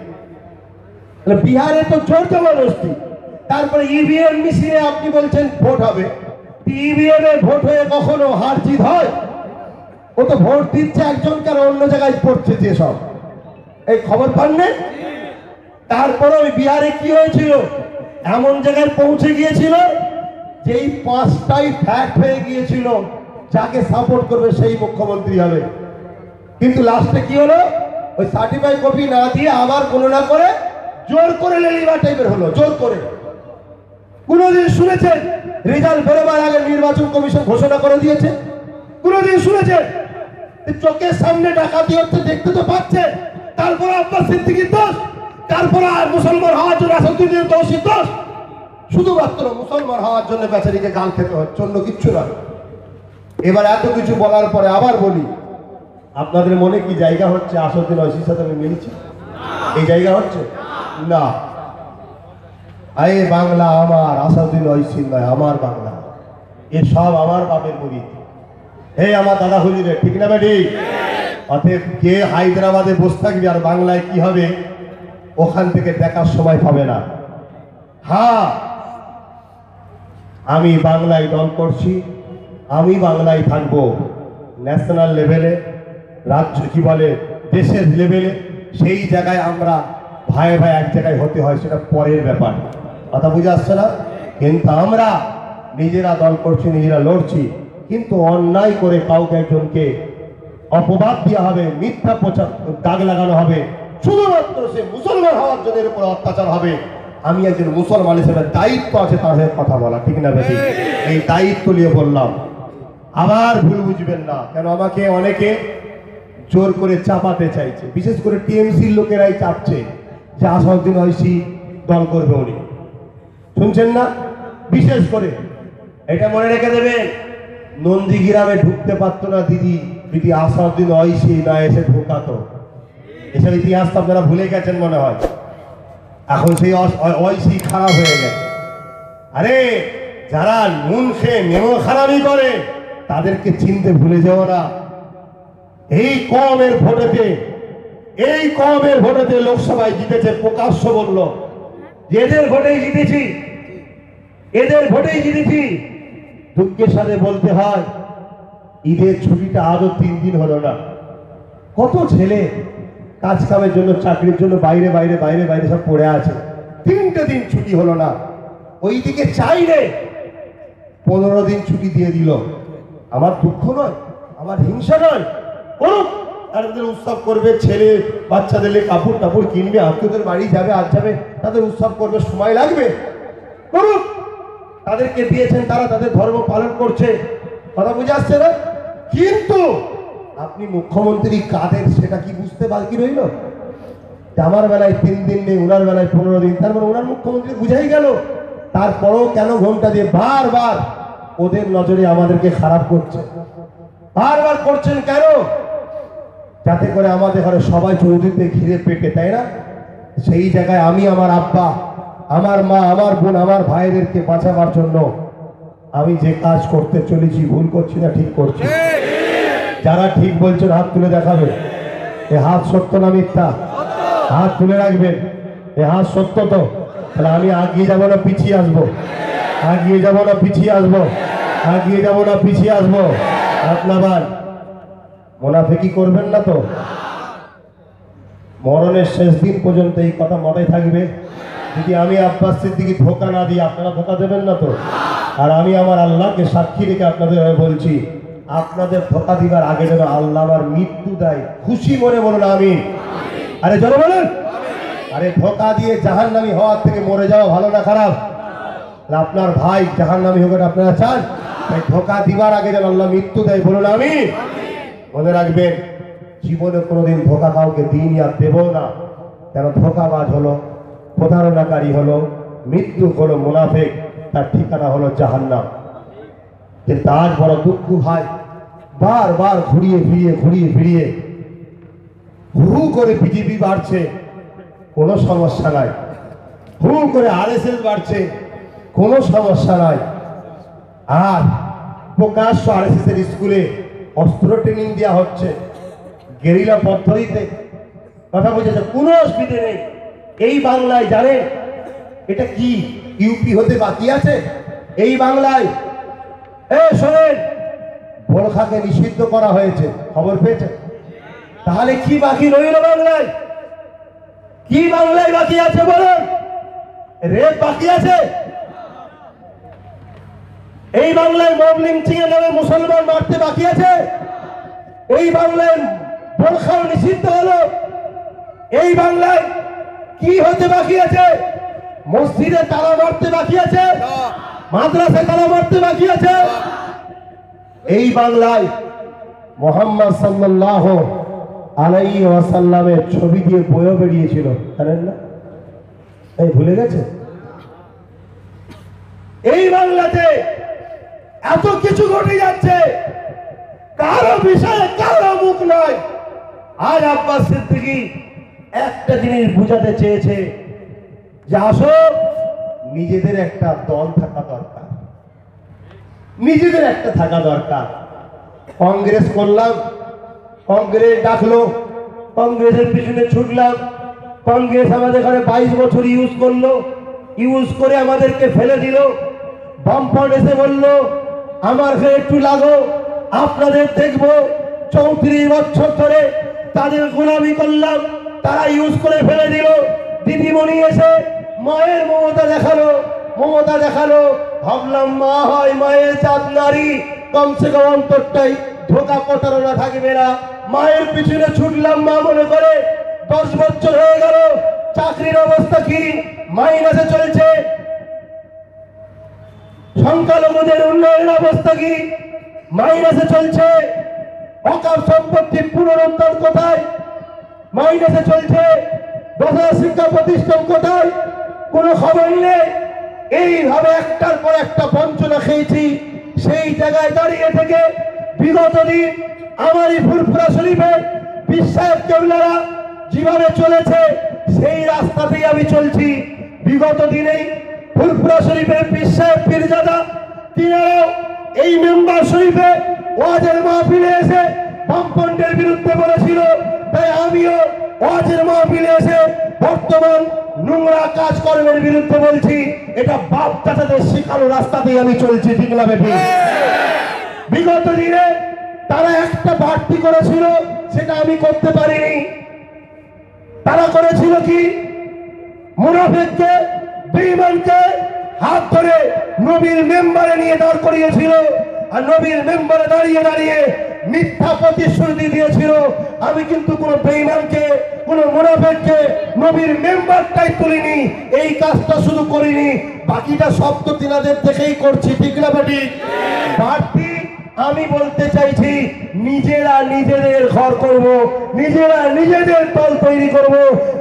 বিহারে তো জোর জবরদস্তি। তারপরে ইভিএম মেশিনে আপনি বলছেন ভোট হবে, ইভিএম এ ভোট হয়ে কখনো হার জিত হয়? ও তো ভোট দিচ্ছে একজনকে আর অন্য জায়গায় পড়ছে যে সব, এই খবর পান না? তারপরে ওই বিহারে কি হয়েছিল, এমন জায়গায় পৌঁছে গিয়েছিল যেই 5টাই ফ্যাক্ট হয়ে গিয়েছিল, যাকে সাপোর্ট করবে সেই মুখ্যমন্ত্রী হবে। কিন্তু লাস্টে কি হলো, ওই সার্টিফাইড কপি না দিয়ে আবার গণনা করে জোর করে লেলিবা টাইপের হলো, জোর করে। কোনদিন শুনেছেন রেজাল্ট বেরোবার আগে নির্বাচন কমিশন ঘোষণা করে দিয়েছে? কোনদিন শুনেছেন? চোখের সামনে ডাকাতি হচ্ছে, দেখতে তো পাচ্ছে। তারপরে আব্বাস সিদ্দিকীর দোষ, তারপরে আর মুসলমান হওয়ার জন্য আসাদুদ্দিনের দোষের দোষ। শুধুমাত্র মুসলমান হওয়ার জন্য বেচারিকে গাল খেতে হচ্ছে, অন্য কিচ্ছু না। এবার এত কিছু বলার পরে আবার বলি, আপনাদের মনে কি জায়গা হচ্ছে আসাদুদ্দিন ওয়াইসির সাথে আমি মিলেছি? এই জায়গা হচ্ছে না। আরে বাংলা আমার, আসাদুদ্দিন ওয়াইসির নয়, আমার বাংলা। এ সব আমার বাপের মুরিদ। হে আমার দাদা হুজুরে, ঠিক না বেটি? অতএব কে হায়দ্রাবাদে বসে থাকবে আর বাংলায় কি হবে ওখান থেকে দেখার সময় পাবে না। হ্যাঁ, আমি বাংলায় দল করছি, আমি বাংলায় থাকবো। ন্যাশনাল লেভেলে, রাজ্য কি বলে দেশের লেভেলে, সেই জায়গায় আমরা ভাই ভাই এক জায়গায় হতে হয়, সেটা পরের ব্যাপার। কথা বুঝে আসছে না? কিন্তু আমরা নিজেরা দল করছি, নিজেরা লড়ছি, কিন্তু অন্যায় করে কাউকে একজনকে অপবাদ দেওয়া হবে, মিথ্যা প্রচার দাগ লাগানো হবে, শুধুমাত্র সে মুসলমান হওয়ার জন্য এর উপর অত্যাচার হবে। আমি একজন মুসলমান হিসেবে দায়িত্ব আছে তার সাথে কথা বলা, ঠিক না বেশি? এই দায়িত্ব নিয়ে বললাম। আবার ভুল বুঝবেন না, কেন আমাকে অনেকে জোর করে চাপাতে চাইছে, বিশেষ করে টিএমসির লোকেরাই চাপছে যে আসাদুদ্দিন ওয়াইসি দল করবে উনি। শুনছেন না? বিশেষ করে এটা মনে রেখে দেবেন, নন্দীগ্রামে ঢুকতে পারতো না দিদি যদি আসাদুদ্দিন ওয়াইসি না এসে ঢোকাতো। এসব ইতিহাস তো আপনারা ভুলে গেছেন মনে হয়। এখন সেই ওয়াইসি খারাপ হয়ে গেছে। আরে যারা নুন খেয়ে নেমো খারাপই করে তাদেরকে চিনতে ভুলে যাও না। এই কমের ভোটেতে লোকসভায় জিতেছে, প্রকাশ্য বলল এদের ভোটেই জিতেছি, এদের ভোটেই জিতেছি। দুঃখের সাথে বলতে হয় ঈদের ছুটিটা আরো 3 দিন হলো না। কত ছেলে কাজ কামের জন্য, চাকরির জন্য বাইরে বাইরে বাইরে বাইরে সব পড়ে আছে, 3টে দিন ছুটি হলো না। ওইদিকে চাইলে 15 দিন ছুটি দিয়ে দিল। আমার দুঃখ নয়, আমার হিংসা নয়, করুক, তাদের উৎসব করবে, ছেলে বাচ্চাদের কাপড় টাপড় কিনবে, আত্মীয়দের বাড়ি যাবে, আজ যাবে, তাদের উৎসব করবে, সময় লাগবে, করুক। তাদেরকে দিয়েছেন, তারা তাদের ধর্ম পালন করছে, কথা বুঝে আসছে না? কিন্তু আপনি মুখ্যমন্ত্রী কাদের সেটা কি বুঝতে বাকি রইল? আমার বেলায় 3 দিন নেই, ওনার বেলায় 15 দিন, তার মানে ওনার মুখ্যমন্ত্রী বুঝাই গেল। তারপরেও কেন ঘোমটা দিয়ে বারবার ওদের নজরে আমাদেরকে খারাপ করছে? বারবার করছেন কেন? যাতে করে আমাদের ঘরে সবাই চৌধুরীতে ঘিরে পেটে, তাই না? সেই জায়গায় আমি আমার আব্বা, আমার মা, আমার বোন, আমার ভাইদেরকে বাঁচাবার জন্য আমি যে কাজ করতে চলেছি, ভুল করছি না ঠিক করছি? যারা ঠিক বলছেন হাত তুলে দেখাবে। এ হাত সত্য না মিথ্যা? হাত তুলে রাখবেন। এ হাত সত্য তো? তাহলে আমি আগিয়ে যাবো না পিছিয়ে আসবো? আগিয়ে যাবো না পিছিয়ে আসবো? আগিয়ে যাবো না পিছিয়ে আসবো? আপনার মুনাফিকি করবেন না তো? মরণের শেষ দিন পর্যন্ত এই কথা মাথায় থাকবে। যদি আমি আব্বাস সিদ্দিকী ধোকা না দিই, আপনারা ধোকা দেবেন না তো? আর আমি আমার আল্লাহকে সাক্ষী রেখে আপনাদের বলছি, আপনাদের ধোকা দিবার আগে যেন আল্লাহ আমার মৃত্যু দেয়, খুশি মনে বলুন আমিন। আরে জোরে বলুন। আরে ধোকা দিয়ে জাহান্নামী হওয়ার থেকে মরে যাওয়া ভালো না খারাপ? আপনার ভাই জাহান্নামী হোক, আপনারা চান? তাই ধোকা দিবার আগে যেন আল্লাহ মৃত্যু দেয়, বলুন আমিন। মনে রাখবেন, জীবনে কোনোদিন ধোকা কাউকে দিইনি আর দেবও না। কেন? ধোকাবাজ হলো, প্রতারণাকারী হলো, মৃত্যু হলো মুনাফিক, তার ঠিকানা হলো জাহান্নাম। কিন্তু আজ বড় দুঃখ ভাই, বারবার ঘুরিয়ে ফিরিয়ে হু করে বিজেপি বাড়ছে, কোনো সমস্যা নাই। হু করে আরএসএস বাড়ছে, কোনো সমস্যা নাই। আর প্রকাশ্য আরএসএস এর স্কুলে অস্ত্র ট্রেনিং দেওয়া হচ্ছে গেরিলা পদ্ধতিতে, কথা বুঝেছে? কোনো অসুবিধে নেই। এই বাংলায় জানেন এটা কি ইউপি হতে বাকি আছে? এই বাংলায় শোনেন, বোরখাকে নিষিদ্ধ করা হয়েছে, খবর পেয়েছে? তাহলে কি বাকি রইল বাংলায়? কি বাংলায় বাকি আছে বলুন? রেপ বাকি আছে? এই বাংলায় মব লিঞ্চিং এর নামে মুসলমান মারতে বাকি আছে? এই বাংলায় বোরখাও নিষিদ্ধ হলো। এই বাংলায় কি হতে বাকি আছে? মসজিদে তালা মারতে বাকি আছে? মাদ্রাসায় তালা মারতে বাকি আছে? এই বাংলায় মুহাম্মদ সাল্লাল্লাহু আলাইহি ওয়াসাল্লামের ছবি দিয়ে বইও বেরিয়েছিল, জানেন না? এই ভুলে গেছে? এই বাংলাতে এত কিছু ঘটে যাচ্ছে, কারো বিষয়ে কারো মুখ নয়। আজ আব্বাস সিদ্দিকী একটা জিনিস বুঝাতে চেয়েছে যে আসো, নিজেদের একটা দল থাকা দরকার, নিজেদের একটা থাকা দরকার। কংগ্রেস করলাম, কংগ্রেস ডাকলো, কংগ্রেসের পিছনে ছুটলাম। কংগ্রেস আমাদের এখানে 22 বছর ইউজ করলো, ইউজ করে আমাদেরকে ফেলে দিল। বামফ্রন্ট এসে বলল আমার ঘরে একটু লাগো, আপনাদের দেখবো। 34 বছর ধরে তাদের গোলামি করলাম, তারা ইউজ করে ফেলে দিল। দিদিমণি এসে মায়ের মমতা দেখালো। ভাবলাম মা হয় মায়ের জাত নারী, কমসে কম অন্তরটাই ধোকা প্রতারণা থাকবে না। মায়ের পিছনে ছুটলাম মা মনে করে। 10 বছর হয়ে গেল, চাকরির অবস্থা কি? মাইনাসে চলছে। সংখ্যালঘুদের উন্নয়নের অবস্থা কি? মাইনাসে চলছে। অকাপ সম্পত্তি পুনরুদ্ধার কোথায়? মাইনাসে চলছে। 10 শিক্ষা প্রতিষ্ঠান কোথায়? কোনো খবর নেই। এইভাবে একটার পর একটা বঞ্চনা খেয়েছি। সেই জায়গায় দাঁড়িয়ে থেকে বিগত দিন আমারই ফুরফুরা শরীফে পীর সাহেব কেবলারা যেভাবে চলেছে সেই রাস্তাতেই আমি চলছি। বিগত দিনেই ফুরফুরা শরীফের পীর সাহেব পীরজাদা তিনারাও এই মেম্বার শরীফে ওয়াজের মাহফিলে এসে বামপন্থের বিরুদ্ধে বলেছিল, তাই আমিও ওয়াজের মাহফিলে এসে বর্তমান নোংরা কাজকর্মের বিরুদ্ধে বলছি। এটা বাপ চাচাদের শেখানো রাস্তাতেই আমি চলছি, ঠিক না বেঠিক? বিগত দিনে তারা একটা বাড়তি করেছিল, সেটা আমি করতে পারিনি। তারা করেছিল কি? মুনাফিককে, বেঈমানকে হাত ধরে নবীর মেম্বারে নিয়ে দাঁড় করিয়েছিল, আর নবীর মেম্বারে দাঁড়িয়ে মিথ্যা প্রতিশ্রুতি দিয়েছিল। আমি কিন্তু কোনো বেঈমানকে, কোনো মুনাফিককে নবীর মেম্বারটাই তুলিনি। এই কাজটা শুধু করিনি, বাকিটা সব তো তিনাদের দেখেই করছি, ঠিক না বেটি? বাড়তি আমি বলতে চাইছি, নিজেরা নিজেদের ঘর করব, নিজেরা নিজেদের দল তৈরি করব,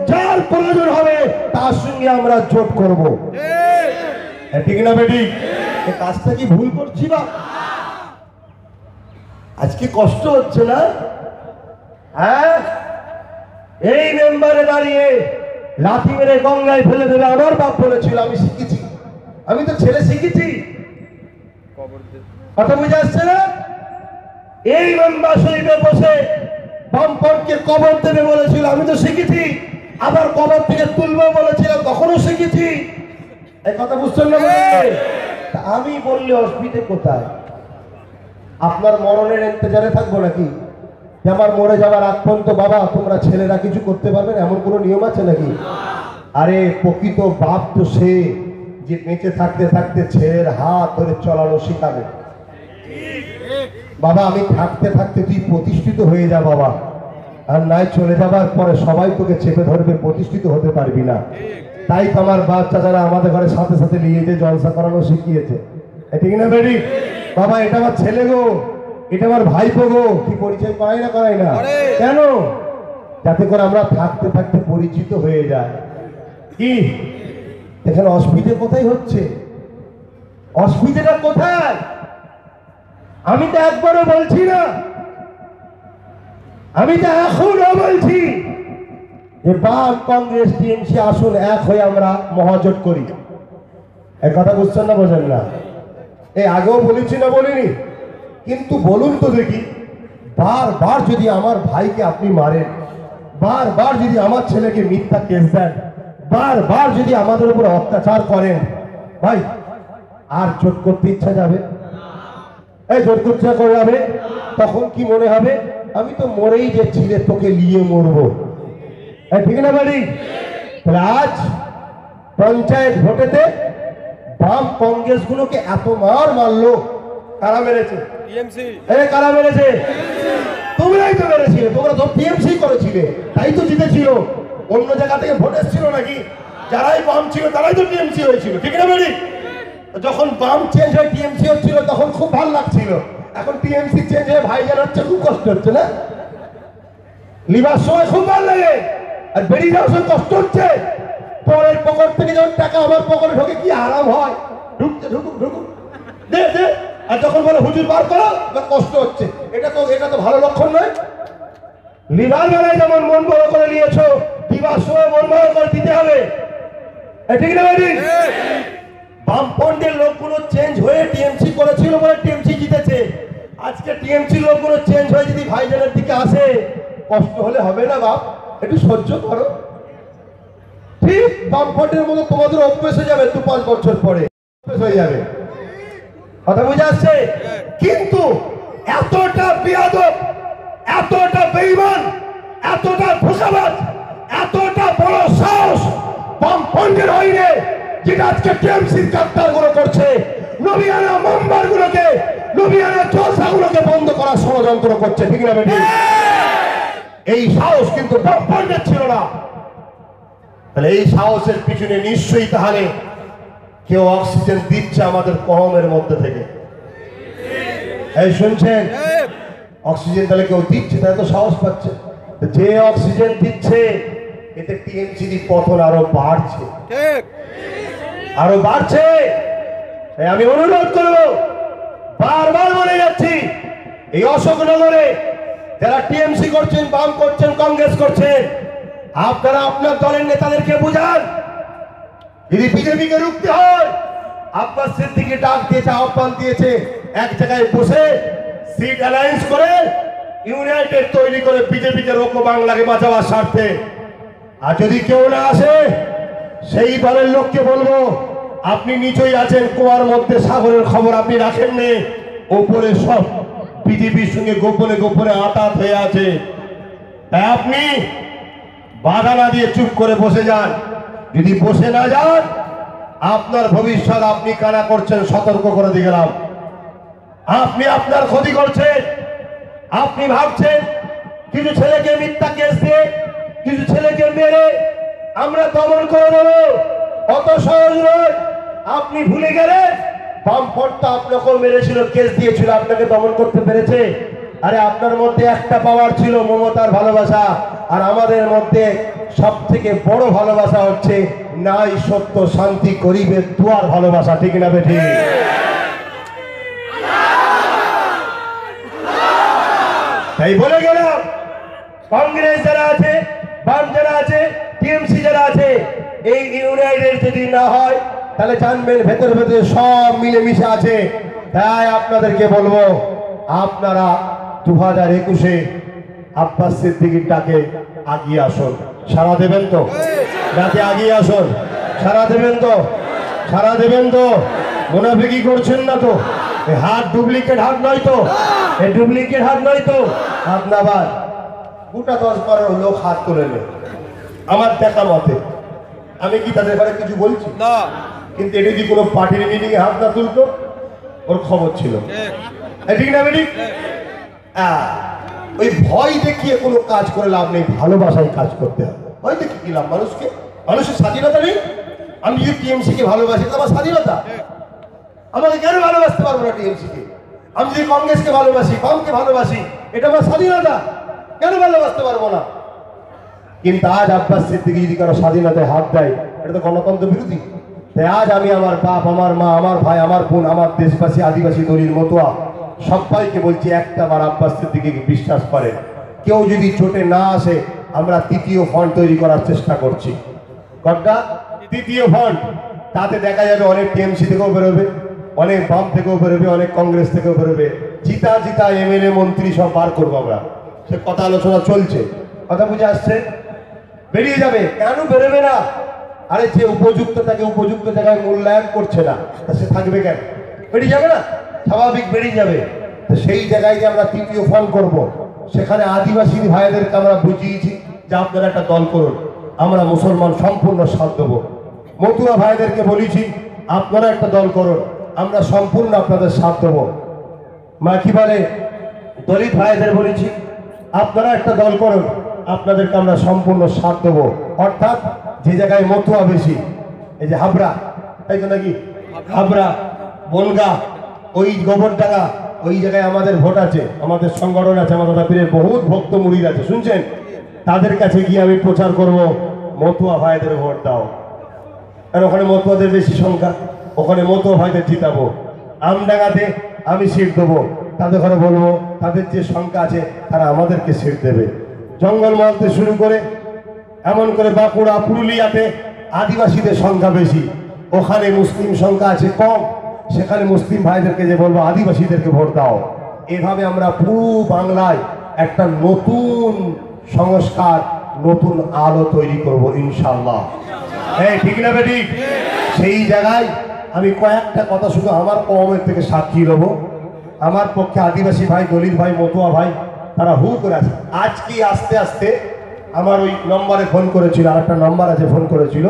যার প্রয়োজন হবে তার সঙ্গে আমরা জোট করব, ঠিক না বেটি? এই কাজটা কি ভুল করছি না? আজকে কষ্ট হচ্ছে না? হ্যাঁ, এই মেম্বারে দাঁড়িয়ে লাথি মেরে গঙ্গায় ফেলে দেবে আমার বাপ বলেছিল, আমি শিখেছি, আমি তো ছেলে শিখেছি, কথা বুঝে আসছে না? এই মেম্বার শরীফে বসে বামপন্থকে কবর দেবে বলেছিল, আমি তো শিখেছি, আবার কবর থেকে তুলবো বলেছিলাম, তখনও শিখেছি। এই কথা বুঝছেন না? আমি বললে অসুবিধে কোথায়? আপনার মরণের ইন্তজারে থাকবো নাকি যে আমার মরে যাওয়ার আগ পর্যন্ত বাবা তোমরা ছেলেরা কিছু করতে পারবেন, এমন কোনো নিয়ম আছে নাকি? আরে প্রকৃত বাপ তো সে যে বেঁচে থাকতে থাকতে ছেলের হাত ধরে চলানো শিখাবে। বাবা আমি থাকতে থাকতে তুই প্রতিষ্ঠিত হয়ে যা বাবা, আর নাই চলে যাবার পরে সবাই তোকে চেপে ধরবে, প্রতিষ্ঠিত হতে পারবি না। তাই তো আমার বাচ্চা যারা আমাদের ঘরে সাথে সাথে নিয়ে যে জলসা করানো শিখিয়েছে, ঠিক না বেরি? বাবা এটা আমার ছেলে গো, এটা আমার ভাইপো গো, কি পরিচয় করাই না করাই না কেন? যাতে করে আমরা থাকতে থাকতে পরিচিত হয়ে যায়। কি এখানে অসুবিধে কোথায় হচ্ছে? অসুবিধাটা কোথায়? আমি তো একবারও বলছি না, আমি তো এখনো বলছি যে বাম কংগ্রেস টিএমসি আসুন এক হয়ে আমরা মহাজোট করি। এক কথা বুঝছেন না, বোঝেন না? এই আগেও বলেছি না বলিনি? কিন্তু বলুন তো দেখি, বারবার যদি আমার ভাইকে আপনি মারেন, বারবার যদি আমার ছেলেকে মিথ্যা কেস দেন, বারবার যদি আমাদের উপর অত্যাচার করেন, ভাই আর জোট করতে ইচ্ছা যাবে? এই জোট করতে করে যাবে? তখন কি মনে হবে আমি তো মরেই যে ছিলে তোকে নিয়ে মরবো, ঠিক না বাড়ি? তাহলে আজ পঞ্চায়েত ভোটেতে বাম কংগ্রেস গুলোকে এত মারলো, কারা মেরেছে? কারা মেরেছে? তোমরাই তো মেরেছিলে, তোমরা তো টিএমসি করেছিলে, তাই তো জিতেছিল। অন্য জায়গা থেকে ভোট এসেছিল নাকি? যারাই বাম ছিল তারাই তো টিএমসি হয়েছিল, ঠিক না বাড়ি? যখন বাম চেঞ্জ হয়ে টিএমসি হচ্ছিল তখন খুব ভালো লাগছিল, এখন টিএমসি চেঞ্জ হয়ে ভাইজান হচ্ছে, খুব কষ্ট হচ্ছে না? লিবার সময় খুব ভালো লাগে, আর বেরিয়ে যাওয়ার সময় কষ্ট হচ্ছে। পরের পকেট থেকে যখন টাকা আমার পকেটে ঢোকে কি আরাম হয়, ঢুকতে ঢুকুক ঢুকুক দে দে, আর যখন বলে হুজুর বার করো কষ্ট হচ্ছে, এটা তো ভালো লক্ষণ নয়। লিবার বেলায় যেমন মন বড় করে নিয়েছো, দিবার সময় মন বড় করে দিতে হবে, ঠিক না ভাই? বামপন্থের লোকগুলো চেঞ্জ হয়ে টিএমসি করেছিল বলে টিএমসি জিতেছে। আজকে টিএমসি লোকগুলো চেঞ্জ হয়ে যদি ভাইজানের দিকে আসে, কষ্ট হলে হবে না বাপ? একটু সহ্য করো। ঠিক বামপন্থের মতো তোমাদের অভ্যেস হয়ে যাবে, 2-5 বছর পরে অভ্যেস হয়ে যাবে, কথা বুঝে আসছে? কিন্তু এতটা বেয়াদব, এতটা বেঈমান, এতটা ধোঁকাবাজ, এতটা বড় সাহস বামপন্থের হইলে, যেটা আজকে টিএমসির কাপ্তার গুলো করছে, নবিয়ানা মেম্বার গুলোকে, নবিয়ানা জলসা গুলোকে বন্ধ করার ষড়যন্ত্র করছে, ঠিক না বেটি? এই সাহস কিন্তু বামপন্থের ছিল না। তাহলে এই সাহসের পিছনে নিশ্চয়ই তাহলে কেউ অক্সিজেন দিচ্ছে আমাদের কমের মধ্যে থেকে। এই শুনছেন? অক্সিজেন তাহলে কেউ দিচ্ছে, তাহলে তো সাহস পাচ্ছে। যে অক্সিজেন দিচ্ছে এতে টিএমসির পতন আরো বাড়ছে, আরো বাড়ছে। আমি অনুরোধ করবো, বারবার বলে যাচ্ছি, এই অশোকনগরে যারা টিএমসি করছেন, বাম করছেন, কংগ্রেস করছেন, আপনারা আপনার দলের নেতাদেরকে বুঝান। যদি বিজেপিকে রুখতে হয়, আব্বাস সিদ্দিকী ডাক দিয়েছে, আহ্বান দিয়েছে, এক জায়গায় বসে সিট অ্যালায়েন্স করে ইউনাইটেড তৈরি করে বিজেপিকে রোকো, বাংলাকে বাঁচাবার স্বার্থে। আর যদি কেউ না আসে, সেই দলের লোককে বলবো, আপনি নিচেই আছেন, কুয়ার মধ্যে সাগরের খবর আপনি রাখেননি, উপরে সব বিজেপির সঙ্গে গোপনে গোপনে আঁতাত হয়ে আছে। তাই আপনি বাধা না দিয়ে চুপ করে বসে যান। যদি বসে না যান, আপনার ভবিষ্যৎ আপনি কানা করছেন, সতর্ক করে দিয়ে গেলাম। আপনি আপনার ক্ষতি করছেন। আপনি ভাবছেন কিছু ছেলেকে মিথ্যা কেস দিয়ে, কিছু ছেলেকে মেরে আমরা দমন করে দেবো, অত সহজ নয়। আপনি ভুলে গেলেন বামফ্রন্ট আপনাকেও মেরেছিল, কেস দিয়েছিল, আপনাকে দমন করতে পেরেছে। আরে আপনার মধ্যে একটা পাওয়ার ছিল, মমতার ভালোবাসা। আর আমাদের মধ্যে সব থেকে বড় ভালোবাসা হচ্ছে নাই সত্য শান্তি গরিবের দুয়ার ভালোবাসা, ঠিক না বেঠি? তাই বলে গেলাম, কংগ্রেস যারা আছে, বাম যারা আছে, টিএমসি যারা আছে, এই ইউনাইটেড যদি না হয় তাহলে জানবেন ভেতরে ভেতরে সব মিলেমিশে আছে। তাই আপনাদেরকে বলবো, আপনারা 2021-এ আব্বাস সিদ্দিকীর ডাকে আগিয়ে আসুন। সাড়া দেবেন তো? ডাকে আগিয়ে আসুন। সাড়া দেবেন তো? সাড়া দেবেন তো? মুনাফিকি করছেন না তো? এই হাত ডুপ্লিকেট হাত নয় তো? এই ডুপ্লিকেট হাত নয় তো? আপনার গোটা 10-12 লোক হাত তুলে নেয় আমার দেখা মতে। আমি কি তাদের ব্যাপারে কিছু বলছি না, কিন্তু এটা যদি কোনো পার্টির মিটিং এ হাত না তুলতো ওর খবর ছিল, ঠিক না বেটি? ওই ভয় দেখিয়ে কোনো কাজ করে লাভ নেই, ভালোবাসায় কাজ করতে হবে। ভয় দেখিয়ে কি লাভ? মানুষকে, মানুষের স্বাধীনতা নেই? আমি যদি টিএমসি কে ভালোবাসি তো আমার স্বাধীনতা, আমাকে কেন ভালোবাসতে পারবো না টিএমসি কে? আমি যদি কংগ্রেসকে ভালোবাসি, বামকে ভালোবাসি, এটা আমার স্বাধীনতা, কেন ভালোবাসতে পারবো না? কিন্তু আজ আব্বাস সিদ্দিকী যদি কারো স্বাধীনতায় হাত দেয়, এটা তো গণতন্ত্র বিরোধী। তাই আজ আমি আমার বাপ, আমার মা, আমার ভাই, আমার বোন, আমার দেশবাসী, আদিবাসী, দলিল, মতুয়া সবাইকে বলছি, একটা বার আব্বাস সিদ্দিকীকে বিশ্বাস করে। কেউ যদি চোটে না আসে, আমরা তৃতীয় ফ্রন্ট তৈরি করার চেষ্টা করছি। কটা? তৃতীয় ফ্রন্ট। তাতে দেখা যাবে অনেক টিএমসি থেকেও বেরোবে, অনেক বাম থেকেও বেরোবে, অনেক কংগ্রেস থেকেও বেরোবে। জিতা জিতা এমএলএ মন্ত্রী সব বার করবো আমরা। সে কথা আলোচনা চলছে, কথা বুঝে আসছে। বেরিয়ে যাবে। কেন বেরোবে না? আরে যে উপযুক্ত তাকে উপযুক্ত জায়গায় মূল্যায়ন করছে না, তা সে থাকবে কেন? বেরিয়ে যাবে না? স্বাভাবিক বেরিয়ে যাবে। তো সেই জায়গায় যে আমরা তৃতীয় ফ্রন্ট করব, সেখানে আদিবাসী ভাইদেরকে আমরা বুঝিয়েছি যে আপনারা একটা দল করুন, আমরা মুসলমান সম্পূর্ণ সাথ দেবো। মতুয়া ভাইদেরকে বলেছি আপনারা একটা দল করুন, আমরা সম্পূর্ণ আপনাদের সাথ দেবো। মা কি বলে, দলিত ভাইদের বলেছি আপনারা একটা দল করুন, আপনাদেরকে আমরা সম্পূর্ণ সাথ দেবো। অর্থাৎ যে জায়গায় মতুয়া বেশি, এই যে হাবড়া, তাই তো নাকি? হাবড়া, বনগা, ওই গোবরডাঙ্গা, ওই জায়গায় আমাদের ভোট আছে, আমাদের সংগঠন আছে, আমাদের পীরের বহুত ভক্ত মুরিদ আছে, শুনছেন? তাদের কাছে গিয়ে আমি প্রচার করব, মতুয়া ভাইদের ভোট দাও। আর ওখানে মতুয়াদের বেশি সংখ্যা, ওখানে মতুয়া ভাইদের জিতাবো। আমডাঙ্গাতে আমি সিট দেবো, তাদের ঘরে বলবো তাদের যে সংখ্যা আছে তারা আমাদেরকে সিট দেবে। জঙ্গলমহল থেকে শুরু করে এমন করে বাঁকুড়া, পুরুলিয়াতে আদিবাসীদের সংখ্যা বেশি, ওখানে মুসলিম সংখ্যা আছে কম, সেখানে মুসলিম ভাইদেরকে যে বলবো আদিবাসীদেরকে ভোট দাও। এভাবে আমরা পুরো বাংলায় একটা নতুন সংস্কার, নতুন আলো তৈরি করব ইনশাআল্লাহ। হ্যাঁ, ঠিক না বেটি? সেই জায়গায় আমি কয়েকটা কথা শুধু আমার কওমের থেকে সাক্ষী দেব। আমার পক্ষে আদিবাসী ভাই, দলিত ভাই, মতুয়া ভাই তারা হু করে আছে। আজকে আস্তে আস্তে আমার ওই নম্বরে ফোন করেছিল, আর একটা নম্বর আছে, ফোন করেছিল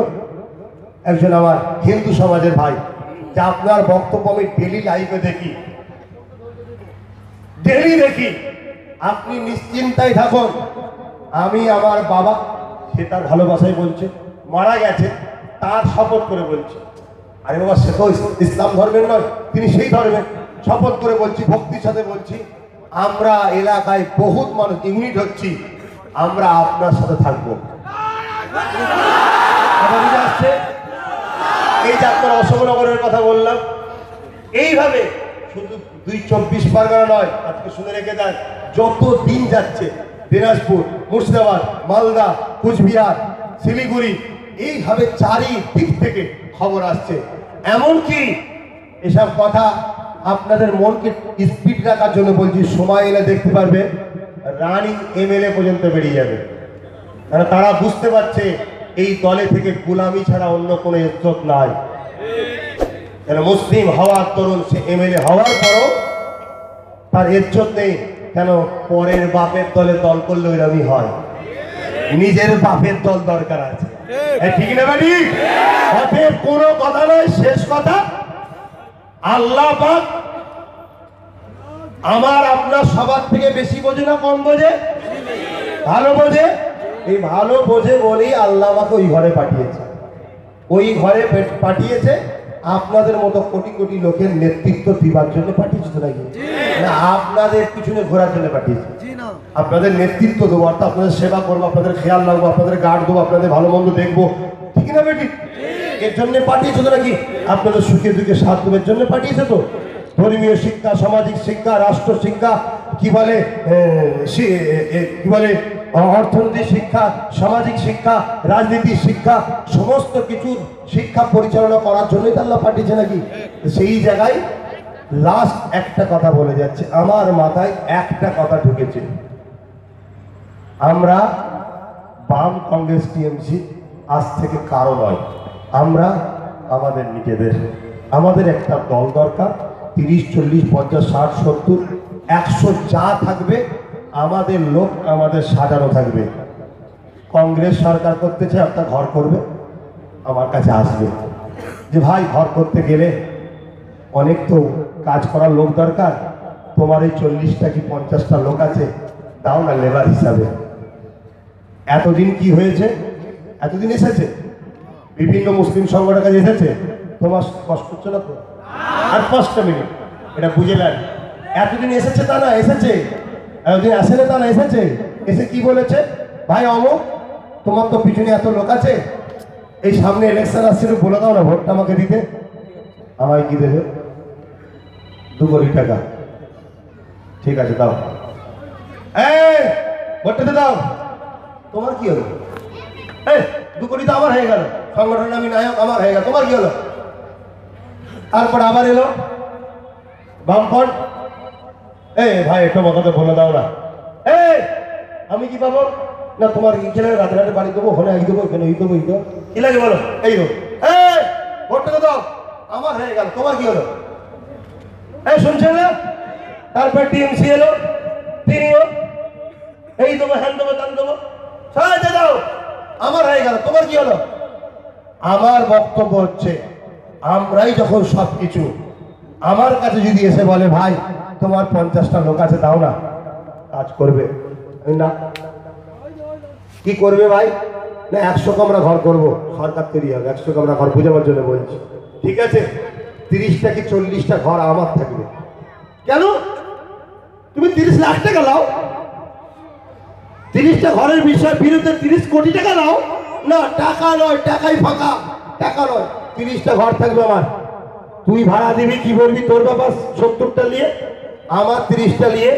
একজন আমার হিন্দু সমাজের ভাই, যে আপনার বক্তব্য আমি ডেলি লাইভে দেখি, ডেলি দেখি, আপনি নিশ্চিন্তায় থাকুন। আমি আমার বাবা, সে তার ভালোবাসায় বলছে, মারা গেছে, তার শপথ করে বলছে। আরে বাবা, সে তো ইসলাম ধর্মের নয়, তিনি সেই ধর্মের। শপথ করে বলছি, ভক্তির সাথে বলছি, আমরা এলাকায় বহুত মানুষ ইউনিট হচ্ছি, আমরা আপনার সাথে থাকবো। এই যে আপনার অশোকনগরের কথা বললাম, এইভাবে শুধু 24 পরগনা নয়, আজকে শুনে রেখে দেন, যত দিন যাচ্ছে দিনাজপুর, মুর্শিদাবাদ, মালদা, কুচবিহার, শিলিগুড়ি, এইভাবে চারিদিক থেকে খবর আসছে। এমনকি এসব কথা আপনাদের মনকে স্পিড রাখার জন্য বলছি, সময় এলে দেখতে পারবে রানিং এমএলএ পর্যন্ত বেরিয়ে যাবে। কারণ তারা বুঝতে পারছে এই দলে থেকে গোলামি ছাড়া অন্য কোনো ইজ্জত নাই। মুসলিম হওয়ার তরুণ, সে এমএলএ হওয়ার পরও তার ইজ্জত নেই। কেন? পরের বাপের দলে দল করলে ওইরকমই হয়, নিজের বাপের দল দরকার আছে, ঠিক না বাড়ি? অতএব কোনো কথা নয়, শেষ কথা, আল্লাহ পাক আমার আপনার সবার থেকে বেশি বোঝে না কম বোঝে? ভালো বোঝে। এই ভালো বোঝে বলেই আল্লাহ আমাকে ওই ঘরে পাঠিয়েছে, ওই ঘরে পাঠিয়েছে। আপনাদের মতো কোটি কোটি লোকের নেতৃত্ব দিবার জন্য পাঠিয়েছে তো নাকি? না, আপনাদের পিছনে ঘোরার জন্য পাঠিয়েছে। আপনাদের নেতৃত্ব দেবো, অর্থাৎ আপনাদের সেবা করবো, আপনাদের খেয়াল রাখবো, আপনাদের গার্ড দেবো, আপনাদের ভালো মন্দ দেখবো, ঠিক না বেটি? এর জন্য পাঠিয়েছে তো নাকি? আপনাদের সুখে দুঃখে সাথ দেবার জন্য পাঠিয়েছে তো। ধর্মীয় শিক্ষা, সামাজিক শিক্ষা, রাষ্ট্র শিক্ষা, কি বলে অর্থনৈতিক শিক্ষা, সামাজিক শিক্ষা, রাজনীতির শিক্ষা, সমস্ত কিছুর শিক্ষা পরিচালনা করার জন্যই তো আল্লাহ পাঠিয়েছে নাকি? সেই জায়গায় লাস্ট একটা কথা বলে যাচ্ছে, আমার মাথায় একটা কথা ঢুকেছে। আমরা বাম, কংগ্রেস, টিএমসি আজ থেকে কারো নয়, আমরা আমাদের নিজেদের, আমাদের একটা দল দরকার। 30, 40, 50, 60, 70, 100 যা থাকবে আমাদের লোক আমাদের সাজানো থাকবে। কংগ্রেস সরকার করতেছে, একটা ঘর করবে, আমার কাছে আসবে যে ভাই ঘর করতে গেলে অনেক তো কাজ করার লোক দরকার, তোমার এই 40টা কি 50টা লোক আছে, তাও না লেবার হিসাবে। এতদিন কি হয়েছে? এতদিন এসেছে বিভিন্ন মুসলিম সংগঠনের কাছে এসেছে, তোমার কষ্ট হচ্ছে না তো? আর 5টা মিনিট এটা বুঝে নেন। এতদিন এসেছে তা না এসেছে, এতদিন আসে না তা না এসেছে। এসে কি বলেছে? ভাই অমুক, তোমার তো পিছনে এত লোক আছে, এই সামনে ইলেকশন আসছিল, বলে দাও না ভোটটা আমাকে দিতে। আমায় কি দেবে? 2 কোটি টাকা। ঠিক আছে দাও, ভোটটা দিয়ে দাও। তোমার কি হলো? 2 কোটি তো আমার হয়ে গেল, সংগঠন আমি নায়ক, আমার হয়ে গেল, তোমার কি হলো? তারপর আবার এলো বামফ্রন্ট, ভাই একটু মতো বলে দাও না। আমি কি পাবো না? তোমার এখানে রাতে রাতে বাড়ি দেবো, ওখানে এই দেবো, এখানে এই দেবো, এই দেবো, কি লাগে বলো? এই দেবো, ভোটটা দাও, আমার হয়ে গেল, তোমার কি হলো? শুনছেন না? তারপর টিএমসি এলো, তিনিও এই দেবো, হ্যান দেবো, দান দেবো, সাহায্য দাও, আমার হয়ে গেল, তোমার কি হলো? আমার বক্তব্য হচ্ছে, আমরাই যখন সবকিছু, আমার কাছে যদি এসে বলে ভাই তোমার 50টা লোক আছে, দাও না, কাজ করবে না? কি করবে ভাই? না 100 কামরা ঘর করবো, সরকার তৈরি হবে, 100 কামরা ঘর বোঝাবার জন্য বলছি। ঠিক আছে, 30টা কি 40টা ঘর আমার থাকবে। কেন? তুমি 30 লাখ টাকা লাও, 30টা ঘরের বিষয় বিরুদ্ধে 30 কোটি টাকা লাও না, টাকা নয়, টাকাই ফাঁকা, টাকা নয়, 30টা ঘর থাকবে আমার। তুই ভাড়া দিবি, কি বলবি? তোর ব্যাপার, 70টা নিয়ে, আমার 30টা নিয়ে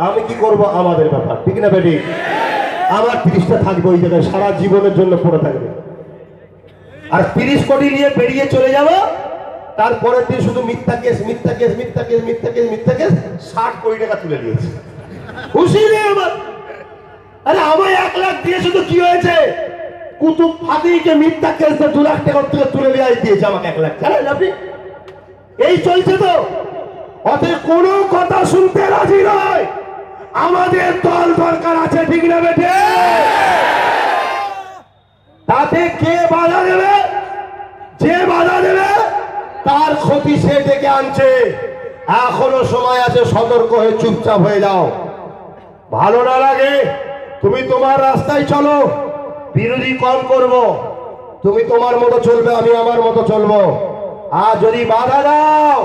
আমি কি করব? আমাদের ব্যাপার, ঠিক না বেটি? আমার 30টা থাকবে ওই জায়গায়, সারা জীবনের জন্য পড়ে থাকবে। আর 30 কোটি নিয়ে বেরিয়ে চলে যাব, তারপরের দিন শুধু মিথ্যা কেস, মিথ্যা কেস, মিথ্যা কেস, মিথ্যা কেস, মিথ্যা কেস, 60 কোটি টাকা তুলে দিয়েছে। খুশি নেই আমার? আরে আমায় 1 লাখ দিয়ে শুধু কি হয়েছে? কুতুব ফাদিকে মিথ্যা কেস 2 লাখ টাকা থেকে তুলে দিয়েছে আমাকে 1 লাখ। জানেন আপনি? এই চলছে তো। অতএব কোনো কথা শুনতে রাজি নয়, আমাদের দল দরকার আছে, ঠিক না বেটে? তাতে কে বাধা দেবে? যে বাধা দেবে তার ক্ষতি সে ডেকে আনছে। এখনো সময় আছে, সতর্ক হয়ে চুপচাপ হয়ে যাও। ভালো না লাগে তুমি তোমার রাস্তায় চলো, বিরোধী কম করব, তুমি তোমার মতো চলবে, আমি আমার মতো চলবো। আর যদি বাধা দাও,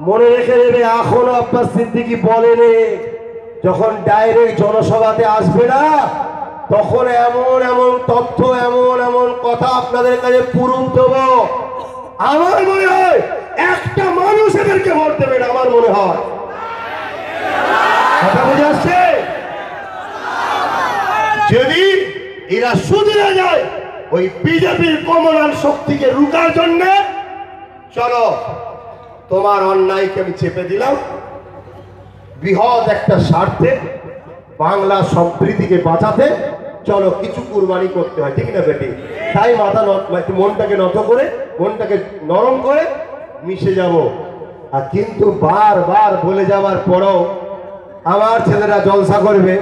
মনে রেখে দেবে, এখনো আব্বাস সিদ্দিকী বলেনি, যখন ডাইরেক্ট জনসভাতে আসবে না, তখন এমন এমন তথ্য, এমন এমন কথা আপনাদের কাছে পুরুন দেব। আমার মনে হয় একটা মানুষ এদেরকে ভোট দেবে না, আমার মনে হয়। কথা বুঝে আসছে? যদি এরা সুধরে যায় ওই বিজেপির কমলান শক্তিকে রুকার জন্য, চলো তোমার অন্যায়কে আমি চেপে দিলাম, বৃহৎ একটা স্বার্থে, বাংলা সম্প্রীতিকে বাঁচাতে চলো কিছু কুরবানি করতে হয়, ঠিক না বেটি? তাই মনটাকে নত করে, মনটাকে নরম করে মিশে যাব। আর কিন্তু বারবার বলে যাওয়ার পরও আমার ছেলেরা জলসা করবে,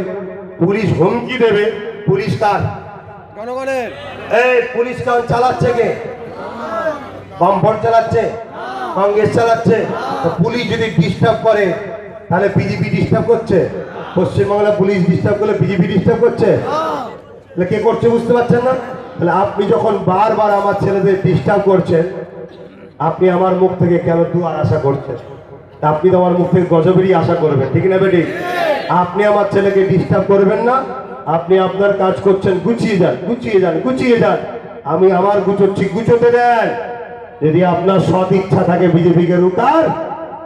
পুলিশ হুমকি দেবে। পুলিশ কার? জনগণের। এই পুলিশ কার চালাচ্ছে? কে? বামফ্রন্ট চালাচ্ছে, কংগ্রেস চালাচ্ছে। পুলিশ যদি ডিস্টার্ব করে তাহলে বিজেপি ডিস্টার্ব করছে, পশ্চিমবাংলা পুলিশ ডিস্টার্ব করলে বিজেপি ডিস্টার্ব করছে। তাহলে কে করছে বুঝতে পারছেন না? তাহলে আপনি যখন বারবার আমার ছেলেদের ডিস্টার্ব করছেন, আপনি আমার মুখ থেকে কেন দুয়ার আশা করছেন? আপনি তো আমার মুখ থেকে গজবেরই আশা করবেন, ঠিক না বেটি? আপনি আমার ছেলেকে ডিস্টার্ব করবেন না। আপনি আপনার কাজ করছেন, গুছিয়ে যান, গুছিয়ে যান, গুছিয়ে যান। আমি আমার গুছোচ্ছি, গুছোতে দেন। যদি আপনার সৎ ইচ্ছা থাকে বিজেপিকে রুকার,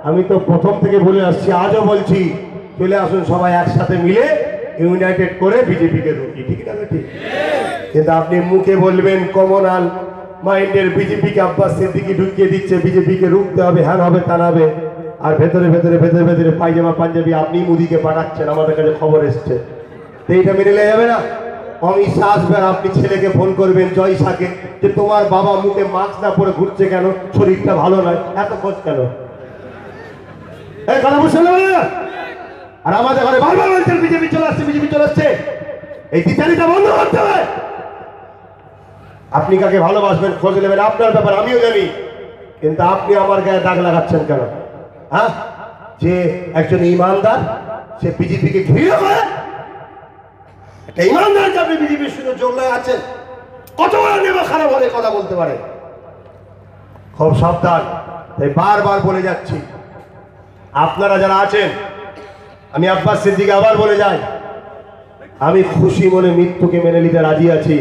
আমি তো প্রথম থেকে বলে আসছি, আজও বলছি, চলে আসুন সবাই একসাথে মিলে ইউনাইটেড করে বিজেপিকে রুকি, ঠিক না বেটি? কিন্তু আপনি মুখে বলবেন কমনাল মাইন্ডের বিজেপিকে আব্বাস সিদ্দিকী ঢুকিয়ে দিচ্ছে, বিজেপিকে রুখতে হবে, হ্যান হবে, তা হবে, আর ভেতরে ভেতরে ভেতরে ভেতরে পায়জামা পাঞ্জাবি আপনি মুদিকে পাঠাচ্ছেন, আমাদের কাছে খবর এসছে। তো এইটা মেনে নেওয়া যাবে না। অমিত শাহ আসবে, আপনি ছেলেকে ফোন করবেন জয় শাহকে, যে তোমার বাবা মুখে মাস্ক না পরে ঘুরছে কেন, শরীরটা ভালো নয়, এত খোঁজ কেন? এই কথা বুঝতে পারবে না? আর আমাদের ঘরে বারবার বলছেন বিজেপি চলে আসছে, বিজেপি চলে আসছে। এই দ্বিচারিতা বন্ধ করতে হবে। আপনি কাকে ভালোবাসবেন, খোঁজ নেবেন, আপনার ব্যাপার, আমিও জানি। কিন্তু আপনি আমার গায়ে দাগ লাগাচ্ছেন কেন? হ্যাঁ, যে একজন ইমানদার সে বিজেপিকে ঘৃণা করে, একটা ইমানদার যে আপনি বিজেপির সঙ্গে যোগ লাগে আছেন, কত বড় নেবা খারাপ হলে কথা বলতে পারে। খুব সাবধান। তাই বারবার বলে যাচ্ছি, আপনারা যারা আছেন, আমি আব্বাস সিদ্দিকী আবার বলে যাই, আমি খুশি মনে মৃত্যুকে মেনে নিতে রাজি আছি,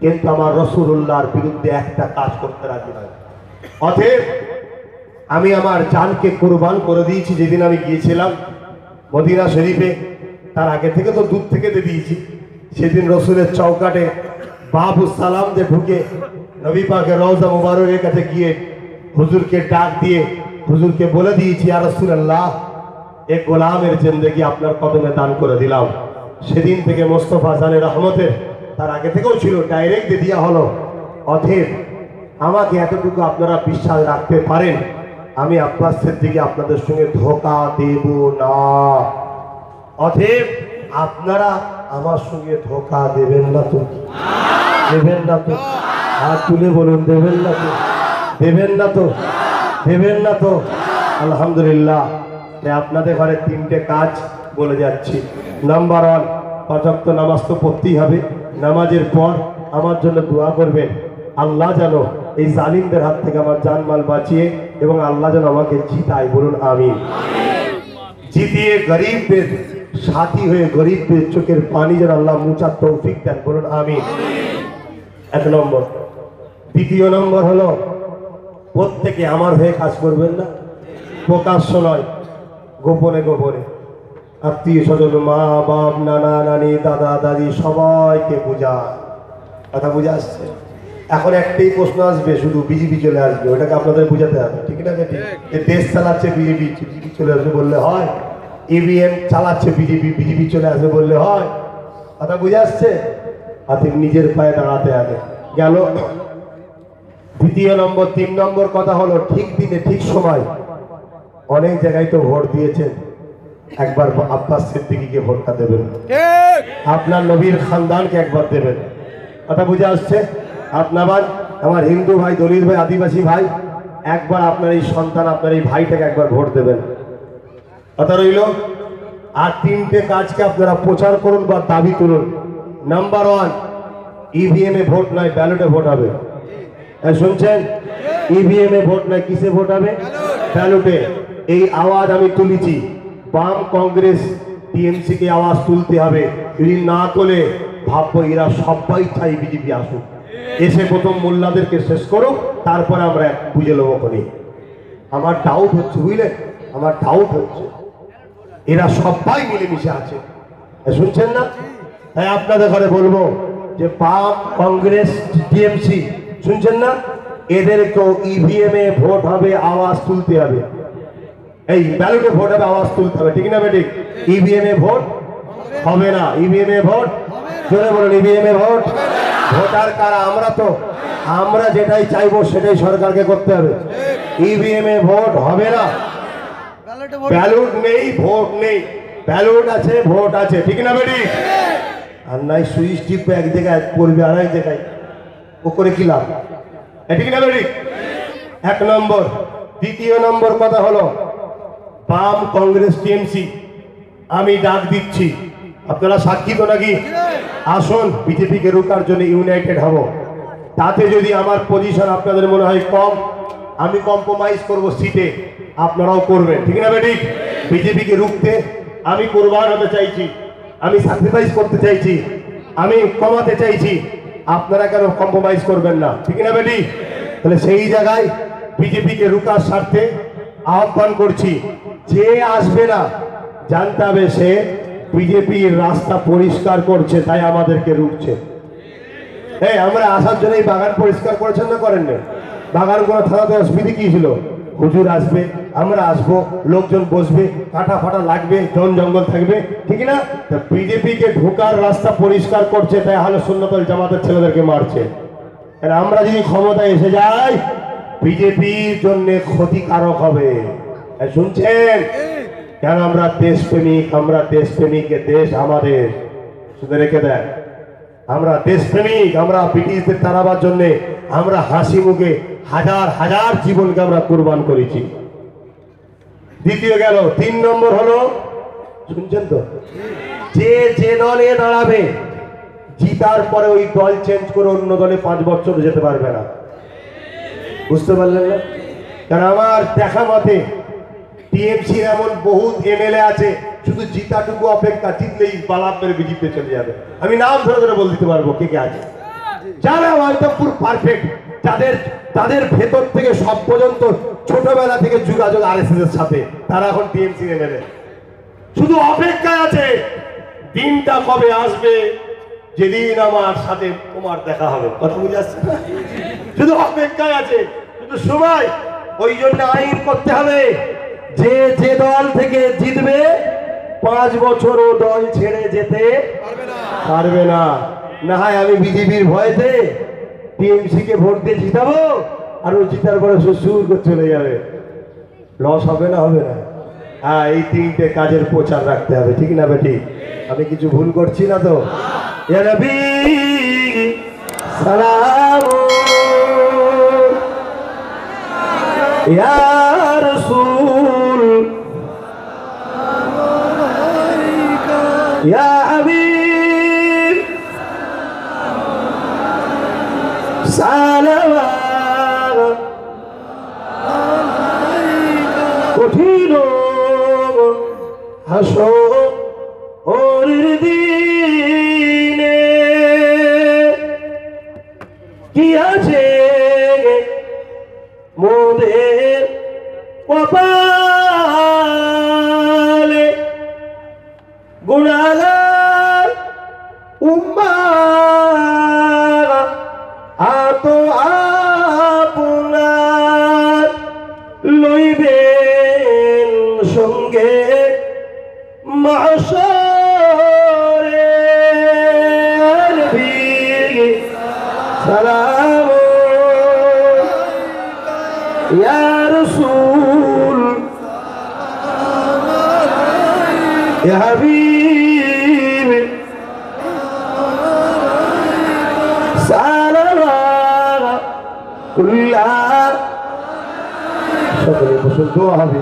কিন্তু আমার রাসূলুল্লাহর বিরুদ্ধে একটা কাজ করতে রাজি নয়। অতএব আমি আমার জানকে কুরবান করে দিয়েছি। যেদিন আমি গিয়েছিলাম মদিনা শরীফে, তার আগে থেকে তো দূর থেকে দিয়েছি। সেদিন রসুলের চৌকাটে বাবু সালাম দিয়ে ঢুকে নবী পাকের রওজা মুবারকের কাছে গিয়ে হুজুরকে ডাক দিয়ে হুজুরকে বলে দিয়েছি, ইয়া রাসূলুল্লাহ, এক গোলামের জিন্দেগি আপনার কদমে দান করে দিলাম। সেদিন থেকে মোস্তফা জানে রহমতের, তার আগে থেকেও ছিল, ডাইরেক্ট দিয়ে দেওয়া হলো। অতএব আমাকে এতটুকু আপনারা বিশ্বাস রাখতে পারেন, আমি আব্বাস সিদ্দিকী আপনাদের সঙ্গে ধোঁকা দেব না। অতএব আপনারা আমার সঙ্গে ধোঁকা দেবেন না তো? দেবেন না তো? হাত তুলে বলুন, দেবেন না তো? দেবেন না তো? দেবেন না তো? আলহামদুলিল্লাহ। আপনাদের ঘরে তিনটে কাজ বলে যাচ্ছি। নাম্বার 1, 5 ওয়াক্ত নামাজ তো পড়তেই হবে। নামাজের পর আমার জন্য দোয়া করবেন, আল্লাহ যেন এই জালিমদের হাত থেকে আমার জানমাল বাঁচিয়ে, এবং আল্লাহ যেন আমাকে জিতায়, বলুন আমিন। জিতিয়ে গরিবদের সাথী হয়ে গরিবদের চোখের পানি যেন আল্লাহ মুছার তৌফিক দেন, বলুন আমিন। 1 নম্বর। দ্বিতীয় নম্বর হলো, প্রত্যেকে আমার হয়ে কাজ করবেন না, প্রকাশ্য নয়, গোপনে গোপনে। আত্মীয় স্বজন, মা বাপ, নানা নানি, দাদা দাদি, সবাইকে বুঝা। কথা বুঝে আসছে? এখন একটাই প্রশ্ন আসবে, শুধু বিজেপি চলে আসবে, ওটাকে আপনাদের বুঝাতে হবে, ঠিক না? দেশ চালাচ্ছে বিজেপি, বিজেপি চলে আসবে বললে হয়? ইভিএম চালাচ্ছে বিজেপি, বিজেপি চলে আসবে বললে হয়? কথা বুঝে আসছে? অতএব নিজের পায়ে দাঁড়াতে হবে। গেল দ্বিতীয় নম্বর। 3 নম্বর কথা হলো, ঠিক দিনে ঠিক সময়। অনেক জায়গায় তো ভোট দিয়েছেন, একবার আব্বাস সিদ্দিকীকে ভোটটা দেবেন, আপনার নবীর খানদানকে একবার দেবেন। কথা বুঝে আসছে? আপনার আমার হিন্দু ভাই, দলিত ভাই, আদিবাসী ভাই, একবার আপনার এই সন্তান, আপনার এই ভাইটাকে একবার ভোট দেবেন। কথা রইল। আর 3টে কাজকে আপনারা প্রচার করুন বা দাবি তুলুন। নাম্বার 1, ইভিএম এ ভোট নয়, ব্যালটে ভোট হবে। শুনছেন? ইভিএম এ ভোট নয়, কিসে ভোট হবে? ব্যালটে। এই আওয়াজ আমি তুলেছি, বাম কংগ্রেস টিএমসি কে আওয়াজ তুলতে হবে। যদি না তোলে ভাববো এরা সবাই চাই বিজেপি আসুক, এসে প্রথম মোল্লাদেরকে শেষ করুক, তারপরে আমরা বুঝে নেবো। ওখানে আমার ডাউট হচ্ছে, বুঝলেন? আমার ডাউট হচ্ছে, এরা সবাই মিলেমিশে আছে। শুনছেন না? তাই আপনাদের ঘরে বলবো যে বাম কংগ্রেস টিএমসি, শুনছেন না? এদেরকেও ইভিএম এ ভোট হবে, আওয়াজ তুলতে হবে। এই ব্যালটে ভোট হবে, আওয়াজ তুলতে হবে, ঠিক না বেঠিক? ইভিএম এ ভোট হবে না। ইভিএম এ ভোট, জোরে বলুন, ইভিএম এ ভোট। ভোটার কারা? আমরা তো, আমরা যেটাই চাইবো সেটাই সরকারকে করতে হবে। ইভিএম এ ভোট হবে না। ব্যালট নেই, ভোট নেই। ব্যালট আছে, ভোট আছে, ঠিক না বেঠিক? আর নাই সুইচ টিপে এক জায়গায় পড়বে আর এক জায়গায়, ও করে কি লাভ? ঠিক না বেঠিক? 1 নম্বর। দ্বিতীয় নম্বর কথা হলো, বাম কংগ্রেস টিএমসি আমি ডাক দিচ্ছি, আপনারা সাক্ষী তো নাকি? আসুন বিজেপিকে রোকার জন্য ইউনাইটেড হব। তাতে যদি আমার পজিশন আপনাদের মনে হয় কম, আমি কম্প্রোমাইজ করব সিটে, আপনারাও করবেন, ঠিক না বেঠিক? বিজেপিকে রুখতে আমি কোরবান হতে চাইছি, আমি স্যাক্রিফাইস করতে চাইছি, আমি কমাতে চাইছি, আপনারা কেন কম্প্রোমাইজ করবেন না, ঠিক না বেটি? তাহলে সেই জায়গায় বিজেপিকে রুখার স্বার্থে আহ্বান করছি, যে আসবে না জানতে হবে সে বিজেপির রাস্তা পরিষ্কার করছে তাই আমাদেরকে রুখছে। এই আমরা আসার জন্য এই বাগান পরিষ্কার করেছেন না করেন না? বাগান কোনো থানাতে অসুবিধা কি ছিল? হুজুর আসবে, আমরা আসবো, লোকজন বসবে, কাটা ফাটা লাগবে, জন জঙ্গল থাকবে, ঠিক না? বিজেপিকে ঢোকার রাস্তা পরিষ্কার করছে তাই আহলে সুন্নাত ওয়াল জামাতের ছেলেদেরকে মারছে। আমরা যদি ক্ষমতায় এসে যাই বিজেপির জন্য ক্ষতিকারক হবে। শুনছেন? কেন আমরা দেশপ্রেমিক, আমরা দেশপ্রেমিক, দেশ আমাদের, শুধু রেখে দেন। আমরা দেশপ্রেমিক, আমরা ব্রিটিশদের তাড়াবার জন্য আমরা হাসি মুখে হাজার হাজার জীবনকে আমরা কুরবান করেছি। দ্বিতীয় গেল, 3 নম্বর হলো, শুনছেন তো, যে দলে দাঁড়াবে জিতার পরে ওই দল চেঞ্জ করে অন্য দলে 5 বছর যেতে পারবে না। বুঝতে পারলেন না? কারণ আমার দেখা মতে টিএমসির এমন বহুত এমএলএ আছে শুধু জিতাটুকু অপেক্ষা, জিতলেই বালাপ মেরে বিজেপিতে চলে যাবে। আমি নাম ধরে ধরে বলে দিতে পারবো কে কে আছে, যারা হয়তো পুরো পারফেক্ট, তাদের ভেতর থেকে সব পর্যন্ত ছোটবেলা থেকে যোগাযোগ আরএসএস এর সাথে, তারা এখন টিএমসি এমএলএ। শুধু অপেক্ষায় আছে দিনটা কবে আসবে যেদিন আমার সাথে তোমার দেখা হবে। কথা বুঝে আসছে? শুধু অপেক্ষায় আছে, শুধু সময়। ওই জন্য আইন করতে হবে, যে দল থেকে জিতবে 5 বছরও দল ছেড়ে যেতে পারবে না। না হয় আমি বিজেপির ভয়েতে টিএমসি কে ভোট দিয়ে জিতাবো আর ও জিতার পরে সুর করে চলে যাবে। লস হবে না? হবে না? হ্যাঁ, এই 3টে কাজের প্রচার রাখতে হবে, ঠিক না বেটি? আমি কিছু ভুল করছি না তো? ইয়া নবী সালাম, ইয়া রাসূল, ইয়া হাবিব সালাম। কঠিন হাসরের দিনে কি আছে মোদের কপালে, গুনাহগার উম্মাহ আতো আপনার লইবেন সঙ্গে মাহশরে। নবী সালাম, ইয়া রাসূল, ইয়া হাবিব সালাম। কুল্লা সকলে বসন্ত হবে।